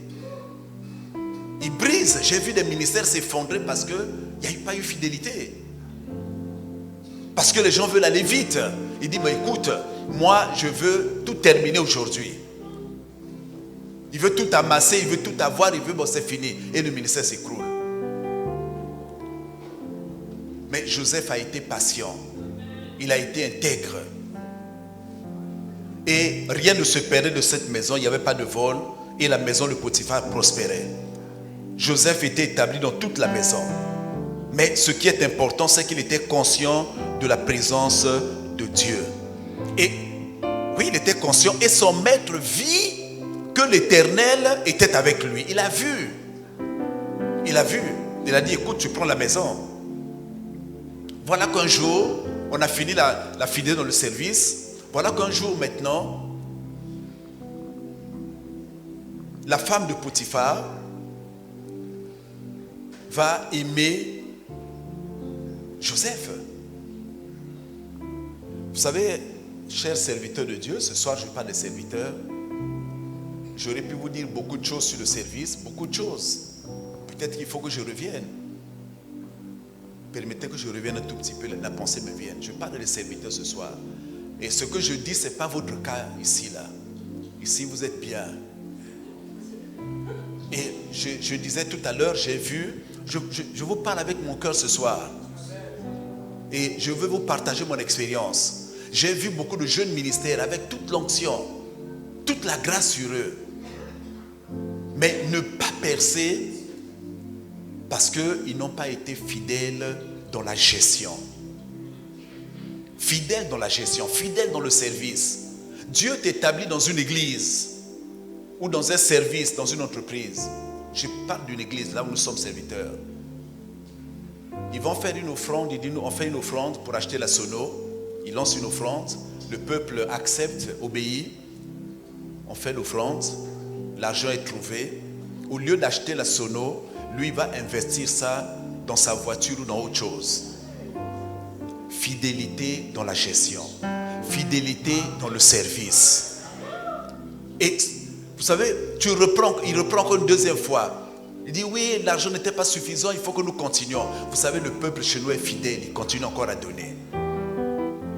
Ils brisent. J'ai vu des ministères s'effondrer parce qu'il n'y a pas eu fidélité. Parce que les gens veulent aller vite. Ils disent, écoute, moi je veux tout terminer aujourd'hui. Il veut tout amasser, il veut tout avoir, il veut, bon c'est fini. Et le ministère s'écroule. Mais Joseph a été patient. Il a été intègre. Et rien ne se perdait de cette maison. Il n'y avait pas de vol. Et la maison de Potiphar prospérait. Joseph était établi dans toute la maison. Mais ce qui est important, c'est qu'il était conscient de la présence de Dieu. Et oui, il était conscient. Et son maître vit que l'Éternel était avec lui. Il a vu. Il a vu. Il a dit, écoute, tu prends la maison. Voilà qu'un jour, on a fini la fidélité dans le service. Voilà qu'un jour maintenant, la femme de Potiphar va aimer Joseph. Vous savez, chers serviteurs de Dieu, ce soir je parle des serviteurs. J'aurais pu vous dire beaucoup de choses sur le service, beaucoup de choses. Peut-être qu'il faut que je revienne. Permettez que je revienne un tout petit peu, la pensée me vienne. Je parle des serviteurs ce soir. Et ce que je dis, ce n'est pas votre cas ici, là. Ici, vous êtes bien. Et je disais tout à l'heure, j'ai vu, je vous parle avec mon cœur ce soir. Et je veux vous partager mon expérience. J'ai vu beaucoup de jeunes ministères avec toute l'onction, toute la grâce sur eux. Mais ne pas percer parce qu'ils n'ont pas été fidèles dans la gestion. Fidèles dans la gestion, fidèles dans le service. Dieu t'établit dans une église ou dans un service, dans une entreprise. Je parle d'une église, là où nous sommes serviteurs. Ils vont faire une offrande, ils disent, on fait une offrande pour acheter la sono. Ils lancent une offrande, le peuple accepte, obéit. On fait l'offrande, l'argent est trouvé. Au lieu d'acheter la sono, lui va investir ça dans sa voiture ou dans autre chose. Fidélité dans la gestion. Fidélité dans le service. Et vous savez, il reprend encore une deuxième fois. Il dit oui, l'argent n'était pas suffisant, il faut que nous continuions. Vous savez, le peuple chez nous est fidèle, il continue encore à donner.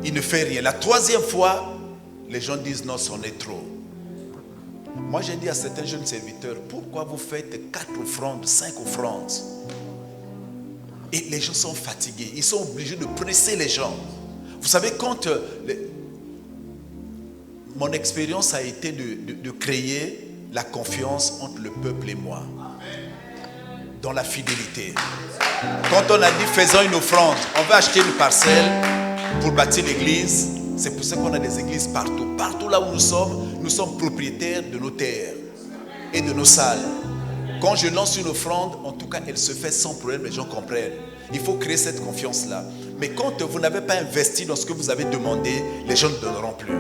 Il ne fait rien. La troisième fois, les gens disent non, c'en est trop. Moi, j'ai dit à certains jeunes serviteurs, pourquoi vous faites 4 offrandes, 5 offrandes? Et les gens sont fatigués. Ils sont obligés de presser les gens. Vous savez, quand mon expérience a été de créer la confiance entre le peuple et moi. Dans la fidélité. Quand on a dit faisons une offrande, on va acheter une parcelle pour bâtir l'église. C'est pour ça qu'on a des églises partout. Partout là où nous sommes propriétaires de nos terres et de nos salles. Quand je lance une offrande, en tout cas, elle se fait sans problème, les gens comprennent. Il faut créer cette confiance-là. Mais quand vous n'avez pas investi dans ce que vous avez demandé, les gens ne donneront plus.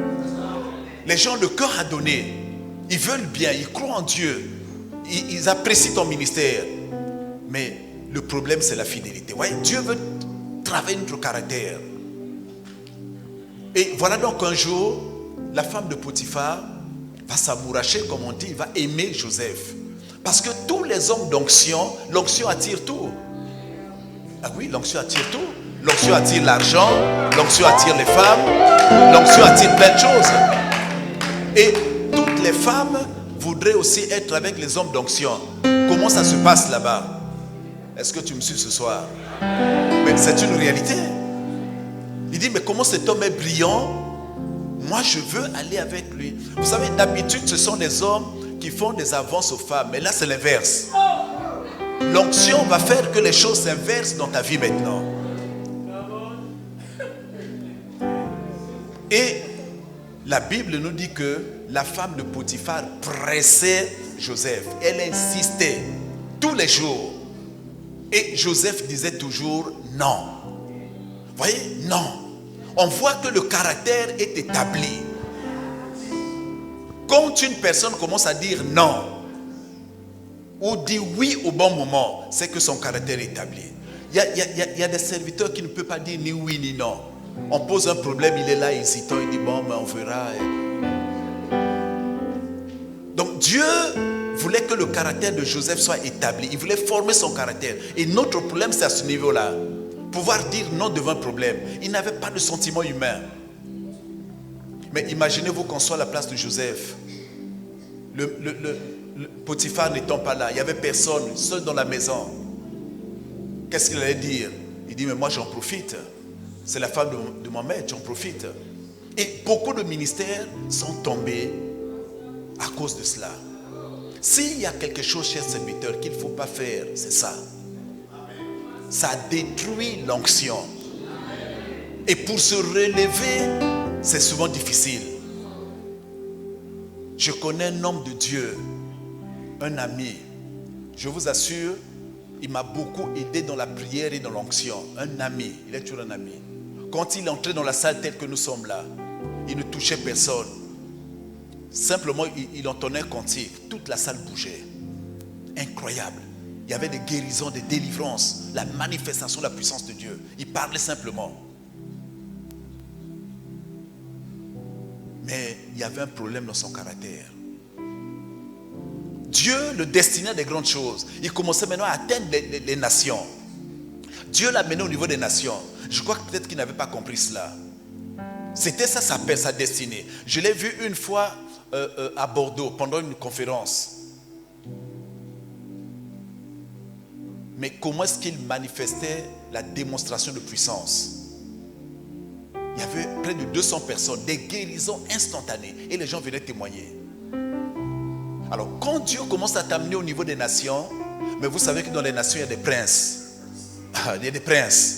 Les gens, le cœur à donner, ils veulent bien, ils croient en Dieu, ils apprécient ton ministère. Mais le problème, c'est la fidélité. Voyez, Dieu veut travailler notre caractère. Et voilà donc un jour, la femme de Potiphar va s'amouracher, comme on dit, va aimer Joseph. Parce que tous les hommes d'onction, l'onction attire tout. Ah oui, l'onction attire tout. L'onction attire l'argent, l'onction attire les femmes, l'onction attire plein de choses. Et toutes les femmes voudraient aussi être avec les hommes d'onction. Comment ça se passe là-bas? Est-ce que tu me suis ce soir? Mais c'est une réalité. Il dit, mais comment cet homme est brillant? Moi, je veux aller avec lui. Vous savez, d'habitude, ce sont des hommes qui font des avances aux femmes. Mais là, c'est l'inverse. L'onction va faire que les choses s'inversent dans ta vie maintenant. Et la Bible nous dit que la femme de Potiphar pressait Joseph. Elle insistait tous les jours. Et Joseph disait toujours non. Vous voyez, non. On voit que le caractère est établi. Quand une personne commence à dire non, ou dit oui au bon moment, c'est que son caractère est établi. Il y a des serviteurs qui ne peuvent pas dire ni oui ni non. On pose un problème, il est là hésitant, il dit bon, mais on verra. Donc Dieu voulait que le caractère de Joseph soit établi. Il voulait former son caractère. Et notre problème, c'est à ce niveau-là. Pouvoir dire non devant un problème. Il n'avait pas de sentiment humain. Mais imaginez-vous qu'on soit à la place de Joseph. Le Potiphar n'étant pas là, il n'y avait personne, seul dans la maison. Qu'est-ce qu'il allait dire? Il dit, mais moi j'en profite. C'est la femme de mon maître, j'en profite. Et beaucoup de ministères sont tombés à cause de cela. S'il y a quelque chose, chers serviteurs, qu'il ne faut pas faire, c'est ça. Ça détruit l'onction. Et pour se relever, c'est souvent difficile. Je connais un homme de Dieu, un ami. Je vous assure, il m'a beaucoup aidé dans la prière et dans l'onction. Un ami, il est toujours un ami. Quand il entrait dans la salle telle que nous sommes là, il ne touchait personne. Simplement, il entonnait un cantique. Toute la salle bougeait. Incroyable. Il y avait des guérisons, des délivrances, la manifestation de la puissance de Dieu. Il parlait simplement. Mais il y avait un problème dans son caractère. Dieu le destinait à des grandes choses. Il commençait maintenant à atteindre les nations. Dieu l'a mené au niveau des nations. Je crois que peut-être qu'il n'avait pas compris cela. C'était ça sa destinée. Je l'ai vu une fois à Bordeaux pendant une conférence. Mais comment est-ce qu'il manifestait la démonstration de puissance? Il y avait près de 200 personnes, des guérisons instantanées. Et les gens venaient témoigner. Alors, quand Dieu commence à t'amener au niveau des nations, mais vous savez que dans les nations, il y a des princes. Il y a des princes.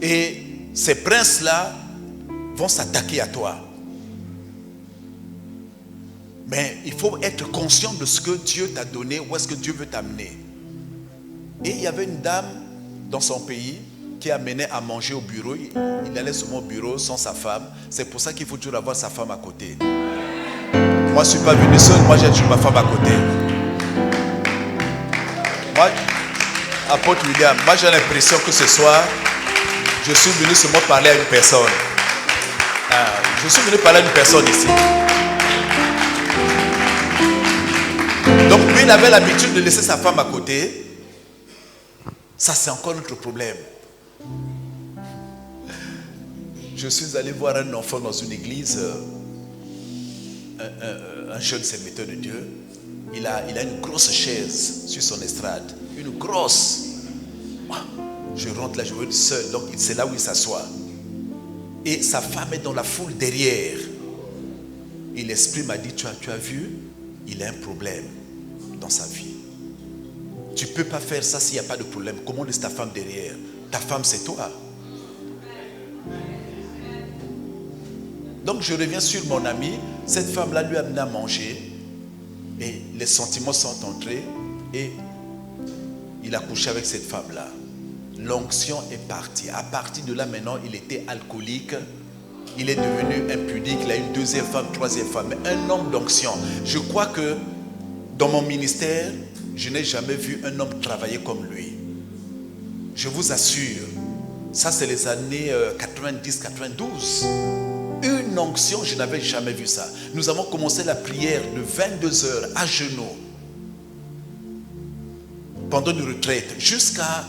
Et ces princes-là vont s'attaquer à toi. Mais il faut être conscient de ce que Dieu t'a donné, où est-ce que Dieu veut t'amener. Et il y avait une dame dans son pays qui amenait à manger au bureau. Il allait souvent au bureau sans sa femme. C'est pour ça qu'il faut toujours avoir sa femme à côté. Moi, je ne suis pas venu seul. Moi, j'ai toujours ma femme à côté. Moi, apôtre William, moi, j'ai l'impression que ce soir, je suis venu seulement parler à une personne. Je suis venu parler à une personne ici. Donc, lui, il avait l'habitude de laisser sa femme à côté. Ça, c'est encore notre problème. Je suis allé voir un enfant dans une église, un jeune serviteur de Dieu. Il a une grosse chaise sur son estrade. Une grosse. Je rentre là, je veux être seul. Donc, c'est là où il s'assoit. Et sa femme est dans la foule derrière. Et l'esprit m'a dit, tu as vu, il a un problème dans sa vie. Tu ne peux pas faire ça s'il n'y a pas de problème. Comment laisse ta femme derrière? Ta femme, c'est toi. Donc je reviens sur mon ami. Cette femme-là lui a amené à manger. Et les sentiments sont entrés. Et il a couché avec cette femme-là. L'onction est partie. À partir de là, maintenant, il était alcoolique. Il est devenu impudique. Il a une deuxième femme, troisième femme. Mais un homme d'onction. Je crois que dans mon ministère, je n'ai jamais vu un homme travailler comme lui. Je vous assure. Ça, c'est les années 90-92. Une onction, je n'avais jamais vu ça. Nous avons commencé la prière de 22h à genoux. Pendant une retraite. Jusqu'à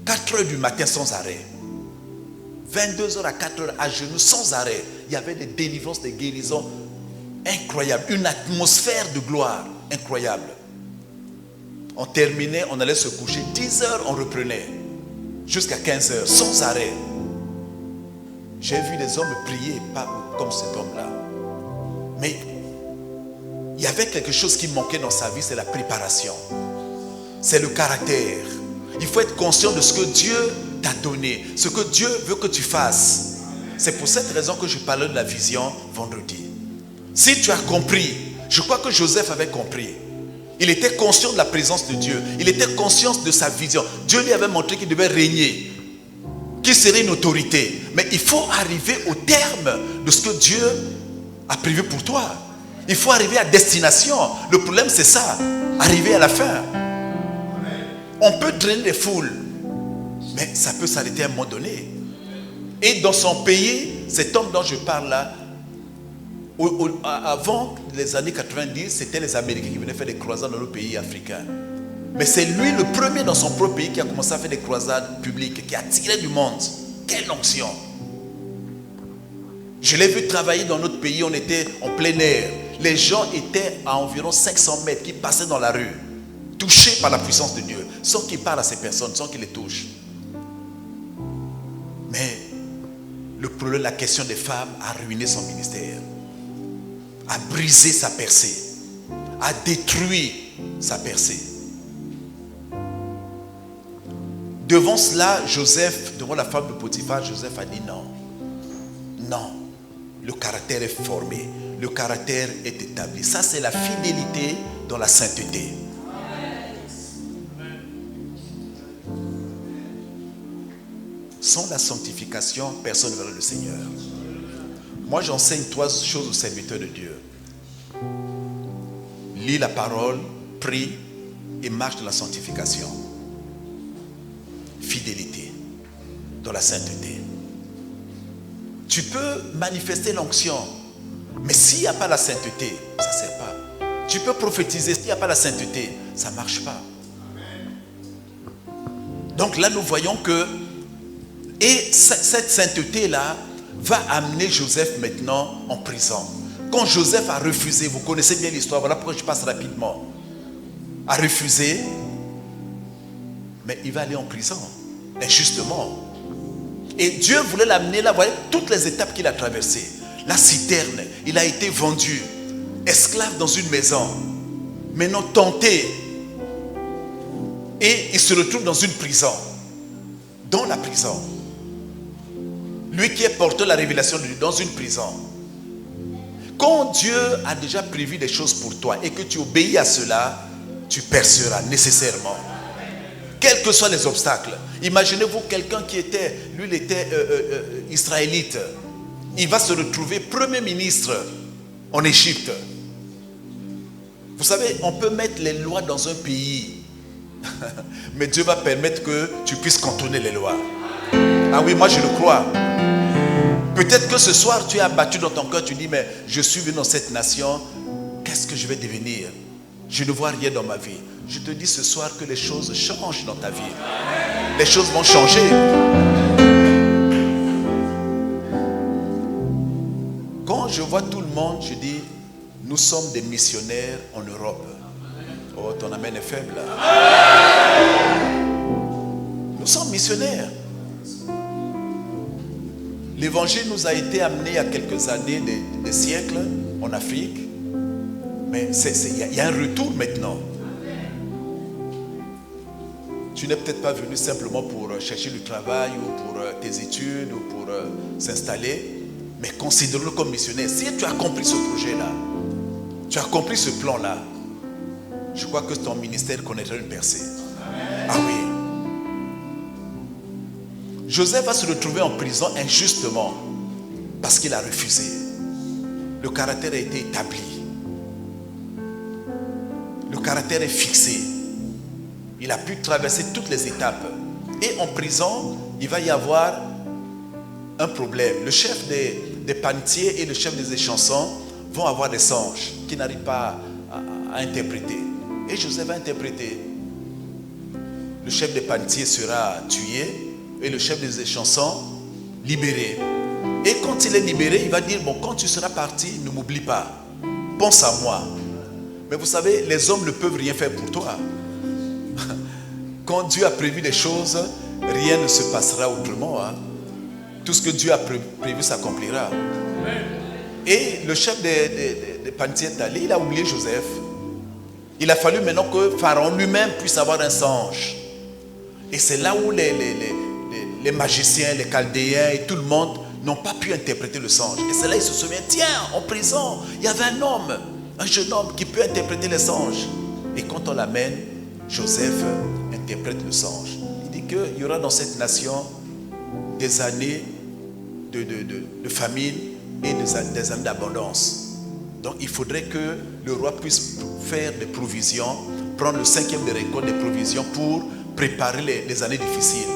4h du matin sans arrêt. 22h à 4h à genoux sans arrêt. Il y avait des délivrances, des guérisons incroyables. Une atmosphère de gloire incroyable. On terminait, on allait se coucher. 10h, on reprenait. Jusqu'à 15h, sans arrêt. J'ai vu des hommes prier, pas comme cet homme-là. Mais il y avait quelque chose qui manquait dans sa vie, c'est la préparation. C'est le caractère. Il faut être conscient de ce que Dieu t'a donné, ce que Dieu veut que tu fasses. C'est pour cette raison que je parlais de la vision vendredi. Si tu as compris, je crois que Joseph avait compris. Il était conscient de la présence de Dieu. Il était conscient de sa vision. Dieu lui avait montré qu'il devait régner, qu'il serait une autorité. Mais il faut arriver au terme de ce que Dieu a prévu pour toi. Il faut arriver à destination. Le problème, c'est ça. Arriver à la fin. On peut drainer les foules, mais ça peut s'arrêter à un moment donné. Et dans son pays, cet homme dont je parle là, avant les années 90, c'était les Américains qui venaient faire des croisades dans nos pays africains. Mais c'est lui le premier dans son propre pays qui a commencé à faire des croisades publiques, qui a attiré du monde. Quelle onction! Je l'ai vu travailler dans notre pays, on était en plein air. Les gens étaient à environ 500 mètres qui passaient dans la rue, touchés par la puissance de Dieu, sans qu'il parle à ces personnes, sans qu'il les touche. Mais le problème, la question des femmes a ruiné son ministère, a brisé sa percée, a détruit sa percée. Devant cela, Joseph, devant la femme de Potiphar, Joseph a dit non. Non, le caractère est formé, le caractère est établi. Ça, c'est la fidélité dans la sainteté. Sans la sanctification, personne ne verra le Seigneur. Moi, j'enseigne 3 choses aux serviteurs de Dieu. Lis la parole, prie et marche dans la sanctification. Fidélité dans la sainteté. Tu peux manifester l'onction, mais s'il n'y a pas la sainteté, ça ne sert pas. Tu peux prophétiser, s'il n'y a pas la sainteté, ça ne marche pas. Donc là, nous voyons que, et cette sainteté-là va amener Joseph maintenant en prison. Quand Joseph a refusé, vous connaissez bien l'histoire, voilà pourquoi je passe rapidement, a refusé, mais il va aller en prison, injustement. Et Dieu voulait l'amener là, vous voyez, toutes les étapes qu'il a traversées. La citerne, il a été vendu, esclave dans une maison, maintenant tenté, et il se retrouve dans une prison, dans la prison. Lui qui est porteur de la révélation de Dieu, dans une prison. Quand Dieu a déjà prévu des choses pour toi et que tu obéis à cela, tu perceras nécessairement. Quels que soient les obstacles. Imaginez-vous quelqu'un qui était, lui il était israélite. Il va se retrouver premier ministre en Égypte. Vous savez, on peut mettre les lois dans un pays, mais Dieu va permettre que tu puisses contourner les lois. Ah oui, moi je le crois. Peut-être que ce soir tu es abattu dans ton cœur, tu dis mais je suis venu dans cette nation, qu'est-ce que je vais devenir? Je ne vois rien dans ma vie. Je te dis ce soir que les choses changent dans ta vie. Les choses vont changer. Quand je vois tout le monde, je dis nous sommes des missionnaires en Europe. Oh, ton amen est faible là. Nous sommes missionnaires. L'évangile nous a été amené il y a quelques années, des siècles, en Afrique. Mais il y a un retour maintenant. Tu n'es peut-être pas venu simplement pour chercher du travail ou pour tes études ou pour s'installer, mais considère-le comme missionnaire. Si tu as compris ce projet-là, tu as compris ce plan-là, je crois que ton ministère connaîtra une percée. Ah oui. Joseph va se retrouver en prison injustement parce qu'il a refusé. Le caractère a été établi. Le caractère est fixé. Il a pu traverser toutes les étapes. Et en prison, il va y avoir un problème. Le chef des panetiers et le chef des échansons vont avoir des songes qui n'arrivent pas à interpréter. Et Joseph va interpréter. Le chef des panetiers sera tué et le chef des échansons libéré. Et quand il est libéré, il va dire, bon, quand tu seras parti, ne m'oublie pas. Pense à moi. Mais vous savez, les hommes ne peuvent rien faire pour toi. Quand Dieu a prévu des choses, rien ne se passera autrement. Hein. Tout ce que Dieu a prévu s'accomplira. Et le chef des panetiers est allé, il a oublié Joseph. Il a fallu maintenant que Pharaon lui-même puisse avoir un songe. Et c'est là où les magiciens, les chaldéens et tout le monde n'ont pas pu interpréter le songe. Et c'est là il se souvient, tiens, en prison, il y avait un homme, un jeune homme qui peut interpréter les songes. Et quand on l'amène, Joseph interprète le songe. Il dit qu'il y aura dans cette nation des années de famine et des années d'abondance. Donc il faudrait que le roi puisse faire des provisions, prendre le 5e des récoltes des provisions pour préparer les années difficiles.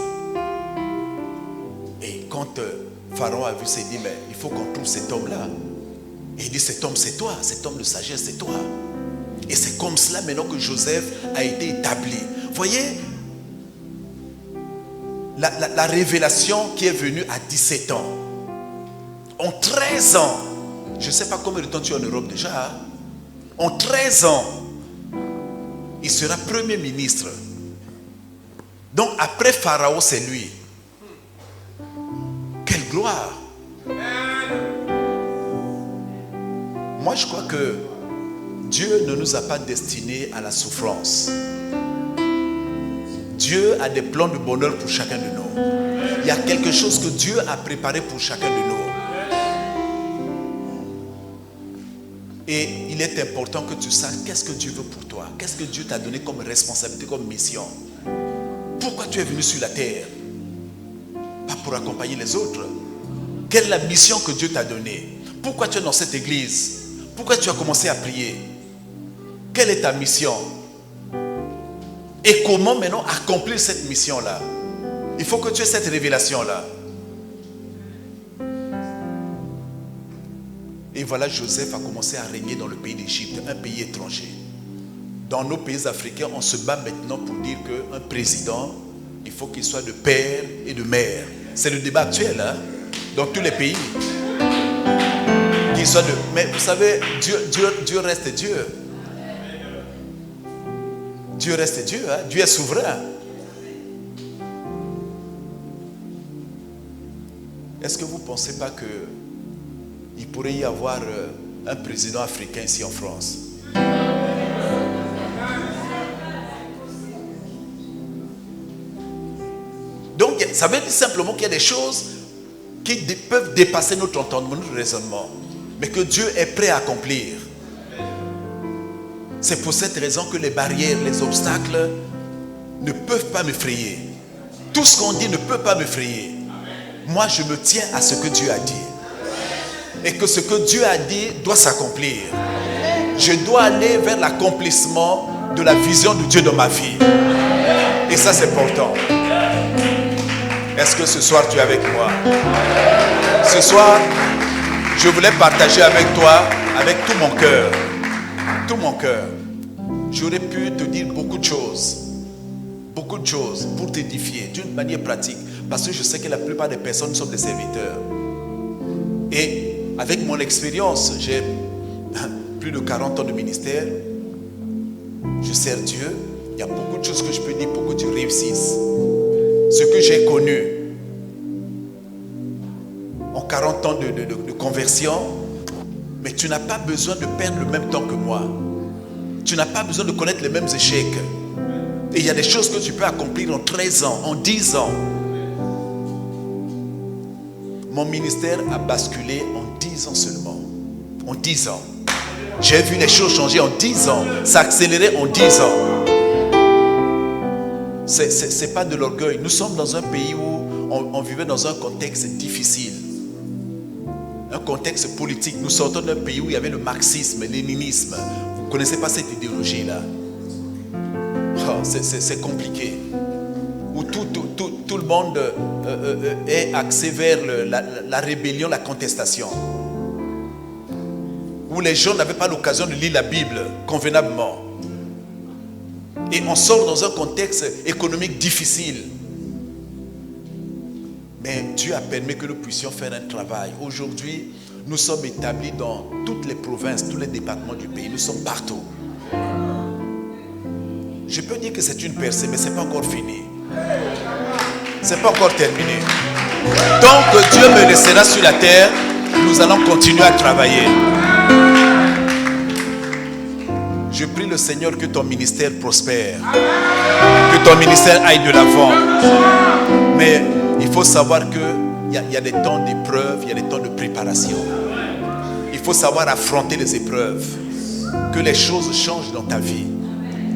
Et quand Pharaon a vu ça, il dit, mais il faut qu'on trouve cet homme-là. Et il dit, cet homme c'est toi, cet homme de sagesse c'est toi. Et c'est comme cela maintenant que Joseph a été établi. Voyez, la révélation qui est venue à 17 ans. En 13 ans, je ne sais pas combien de temps tu es en Europe déjà. Hein? En 13 ans, il sera premier ministre. Donc après Pharaon, c'est lui. Quelle gloire! Moi, je crois que Dieu ne nous a pas destinés à la souffrance. Dieu a des plans de bonheur pour chacun de nous. Il y a quelque chose que Dieu a préparé pour chacun de nous. Et il est important que tu saches qu'est-ce que Dieu veut pour toi. Qu'est-ce que Dieu t'a donné comme responsabilité, comme mission. Pourquoi tu es venu sur la terre? Pas pour accompagner les autres. Quelle est la mission que Dieu t'a donnée? Pourquoi tu es dans cette église? Pourquoi tu as commencé à prier? Quelle est ta mission? Et comment maintenant accomplir cette mission-là? Il faut que tu aies cette révélation-là. Et voilà, Joseph a commencé à régner dans le pays d'Égypte, un pays étranger. Dans nos pays africains, on se bat maintenant pour dire qu'un président, il faut qu'il soit de père et de mère. C'est le débat actuel, hein? Dans tous les pays. Qu'il soit de... Mais vous savez, Dieu reste Dieu. Dieu reste Dieu, hein? Dieu est souverain. Est-ce que vous ne pensez pas qu'il pourrait y avoir un président africain ici en France? Donc, ça veut dire simplement qu'il y a des choses qui peuvent dépasser notre entendement, notre raisonnement, mais que Dieu est prêt à accomplir. C'est pour cette raison que les barrières, les obstacles ne peuvent pas m'effrayer. Tout ce qu'on dit ne peut pas m'effrayer. Moi, je me tiens à ce que Dieu a dit. Et que ce que Dieu a dit doit s'accomplir. Je dois aller vers l'accomplissement de la vision de Dieu dans ma vie. Et ça, c'est important. Est-ce que ce soir, tu es avec moi? Ce soir, je voulais partager avec toi, avec tout mon cœur. Tout mon cœur. J'aurais pu te dire beaucoup de choses pour t'édifier d'une manière pratique, parce que je sais que la plupart des personnes sont des serviteurs. Et avec mon expérience, j'ai plus de 40 ans de ministère, je sers Dieu. Il y a beaucoup de choses que je peux dire pour que tu réussisses. Ce que j'ai connu en 40 ans de conversion, mais tu n'as pas besoin de perdre le même temps que moi. Tu n'as pas besoin de connaître les mêmes échecs. Et il y a des choses que tu peux accomplir en 13 ans, en 10 ans. Mon ministère a basculé en 10 ans seulement. En 10 ans. J'ai vu les choses changer en 10 ans. Ça a accéléré en 10 ans. C'est pas de l'orgueil. Nous sommes dans un pays où on vivait dans un contexte difficile. Un contexte politique. Nous sortons d'un pays où il y avait le marxisme, le léninisme. Vous ne connaissez pas cette idéologie-là. Oh, c'est compliqué. Où tout le monde est axé vers la rébellion, la contestation. Où les gens n'avaient pas l'occasion de lire la Bible convenablement. Et on sort dans un contexte économique difficile. Mais Dieu a permis que nous puissions faire un travail. Aujourd'hui, nous sommes établis dans toutes les provinces, tous les départements du pays. Nous sommes partout. Je peux dire que c'est une percée, mais ce n'est pas encore fini. Ce n'est pas encore terminé. Tant que Dieu me laissera sur la terre, nous allons continuer à travailler. Je prie le Seigneur que ton ministère prospère. Que ton ministère aille de l'avant. Mais il faut savoir qu'il y a des temps d'épreuve, il y a des temps de préparation. Il faut savoir affronter les épreuves. Que les choses changent dans ta vie.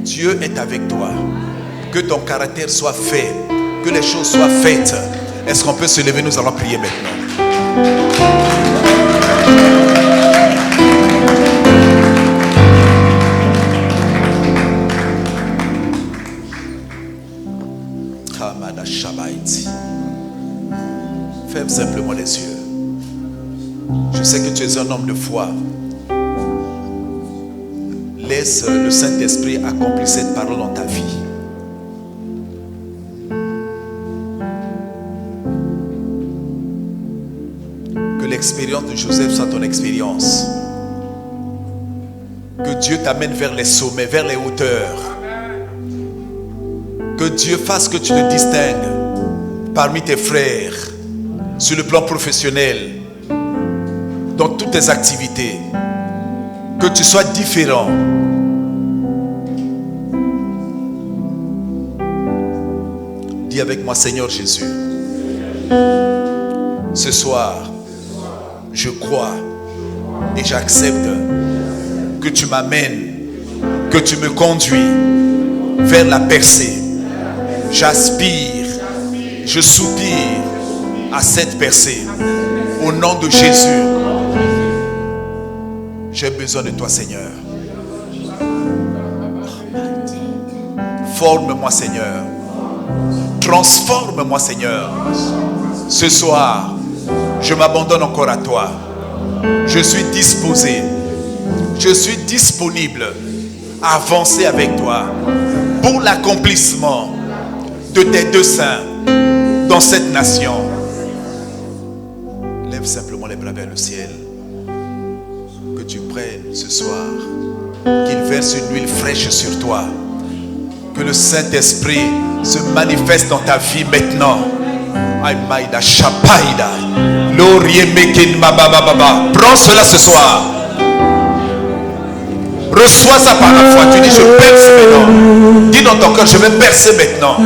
Dieu est avec toi. Que ton caractère soit fait. Que les choses soient faites. Est-ce qu'on peut se lever? Nous allons prier maintenant. Ferme simplement les yeux. Je sais que tu es un homme de foi. Laisse le Saint-Esprit accomplir cette parole dans ta vie. Que l'expérience de Joseph soit ton expérience. Que Dieu t'amène vers les sommets, vers les hauteurs. Que Dieu fasse que tu te distingues parmi tes frères sur le plan professionnel, dans toutes tes activités. Que tu sois différent. Dis avec moi, Seigneur Jésus, ce soir, je crois et j'accepte que tu m'amènes, que tu me conduis vers la percée. J'aspire, je soupire à cette percée. Au nom de Jésus, j'ai besoin de toi, Seigneur. Forme-moi, Seigneur. Transforme-moi, Seigneur. Ce soir, je m'abandonne encore à toi. Je suis disposé. Je suis disponible à avancer avec toi pour l'accomplissement de tes desseins dans cette nation. Lève simplement les bras vers le ciel. Que tu prennes ce soir, qu'il verse une huile fraîche sur toi. Que le Saint-Esprit se manifeste dans ta vie maintenant. Aïmaïda, Chapaïda, Laurier Mekin Mababa. Prends cela ce soir. Reçois ça par la foi. Tu dis, je perce maintenant. Dis dans ton cœur, je vais percer maintenant.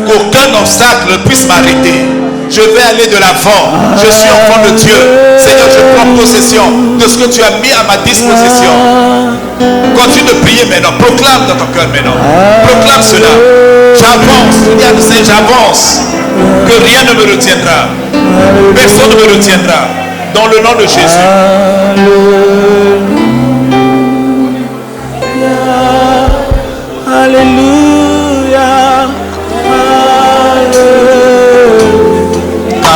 Qu'aucun obstacle ne puisse m'arrêter. Je vais aller de l'avant. Je suis enfant de Dieu. Seigneur, je prends possession de ce que tu as mis à ma disposition. Continue de prier maintenant. Proclame dans ton cœur maintenant. Proclame cela. J'avance. Dis à le Seigneur, j'avance. Que rien ne me retiendra. Personne ne me retiendra. Dans le nom de Jésus. Alléluia.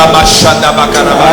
Amashanda Bakaraba.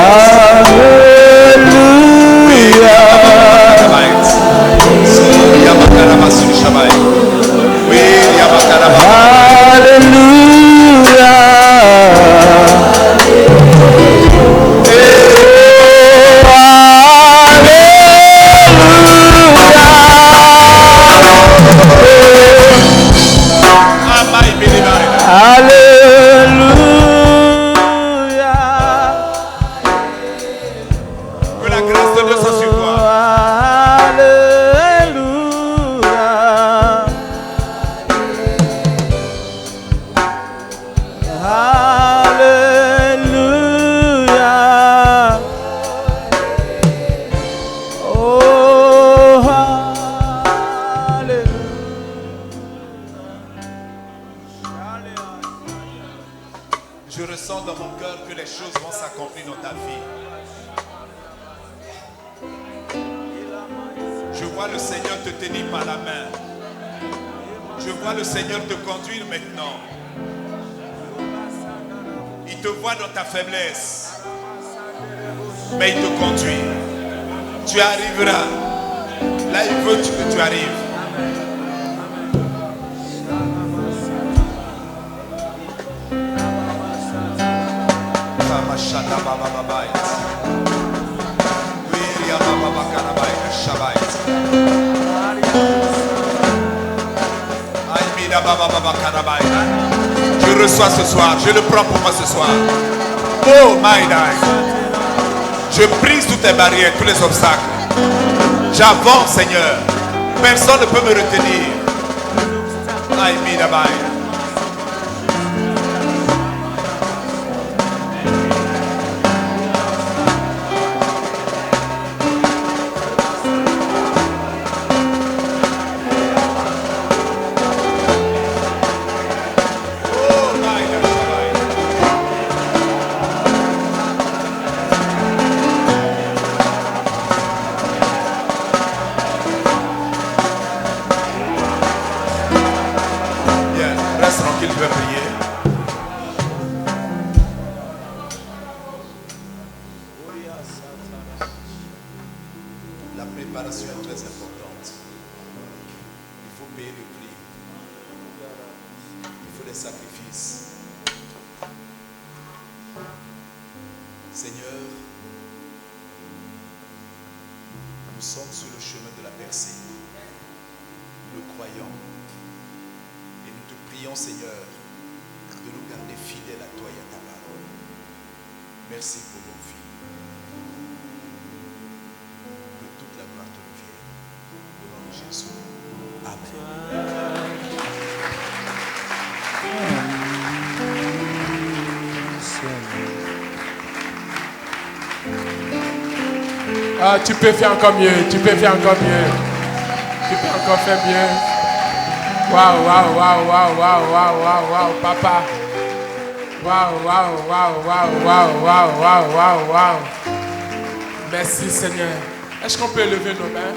Je ressens dans mon cœur que les choses vont s'accomplir dans ta vie. Je vois le Seigneur te tenir par la main. Je vois le Seigneur te conduire maintenant. Il te voit dans ta faiblesse, mais il te conduit. Tu arriveras. Là, il veut que tu arrives. Je reçois ce soir, je le prends pour moi ce soir. Oh my God. Je brise toutes les barrières, tous les obstacles. J'avance, Seigneur. Personne ne peut me retenir. préparation est très importante. Il faut payer le prix. Il faut des sacrifices. Seigneur, nous sommes sur le chemin de la percée. Nous le croyons. Et nous te prions, Seigneur, de nous garder fidèles à toi et à ta parole. Merci pour nos vies. Que toute la gloire te revienne. Au nom de Jésus. Amen. Ah, tu peux faire encore mieux. Tu peux faire encore mieux. Tu peux encore faire mieux. Waouh, waouh, waouh, waouh, waouh, waouh, waouh, waouh, papa. Waouh, waouh, waouh, waouh, waouh, waouh, waouh, waouh, waouh. Merci Seigneur. Est-ce qu'on peut lever nos mains?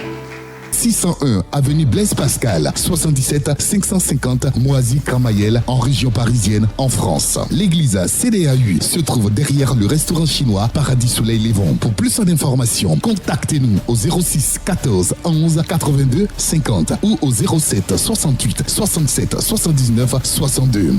601 avenue Blaise Pascal, 77 550 Moisy-Cramayel, en région parisienne, en France. L'église CDAU se trouve derrière le restaurant chinois Paradis Soleil Lévon. Pour plus d'informations, contactez-nous au 06 14 11 82 50 ou au 07 68 67 79 62.